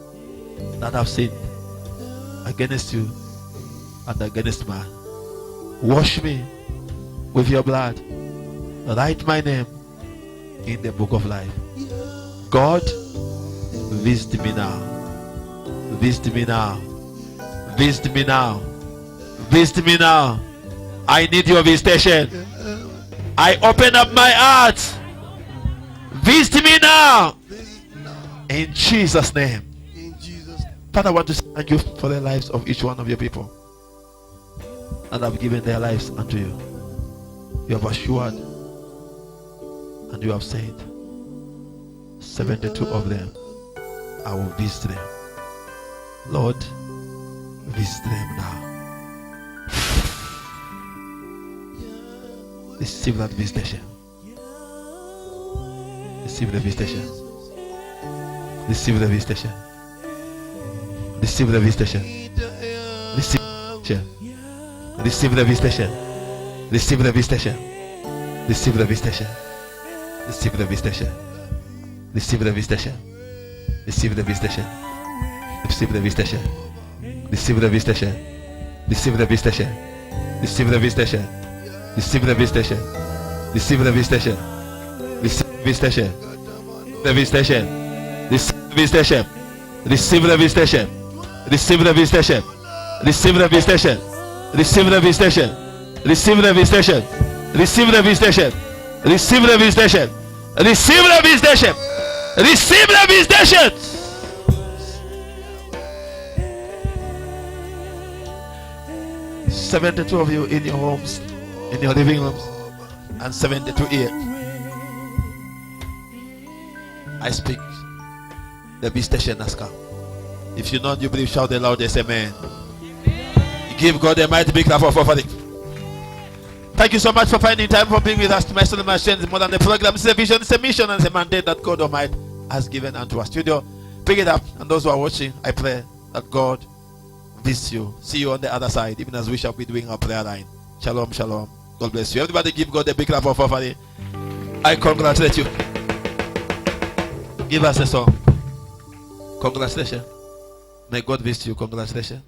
that I've sinned against you and against man. Wash me with your blood. Write my name in the book of life. God, visit me now. Visit me now. Visit me now. Visit me now. I need your visitation. I open up my heart. Visit me now. In Jesus' name. Father, I want to thank you for the lives of each one of your people that have given their lives unto you. You have assured and you have said 72 of them, I will visit them. Lord, visit them now. Receive that visitation. Receive the visitation. Receive the visitation. Receive the visitation. Receive the visitation. Receive the visitation. Receive the visitation. Receive the visitation. Receive the visitation. Receive the visitation. Receive the visitation. Receive the visitation. Receive the visitation. Receive the visitation. Receive the visitation. Receive the visitation. Receive the visitation. The visitation. Receive the visitation. Receive the visitation. Receive the visitation. Receive the visitation. Receive the visitation. Receive the visitation. Receive the visitation. Receive the visitation. Receive the visitation. Receive the visitation. 72 of you in your homes, in your living rooms, and 72 here. I speak. The visitation has come. If you know you believe, shout the loudest amen. Give God a mighty big clap of offering. Thank you so much for finding time for being with us. To my son and my strength, more than the program. It's a vision, it's a mission, and it's a mandate that God Almighty has given unto us. Studio, pick it up. And those who are watching, I pray that God visit you. See you on the other side, even as we shall be doing our prayer line. Shalom, shalom. God bless you. Everybody give God a big clap of offering. I congratulate you. Give us a song. Congratulations. May God visit you. Congratulations.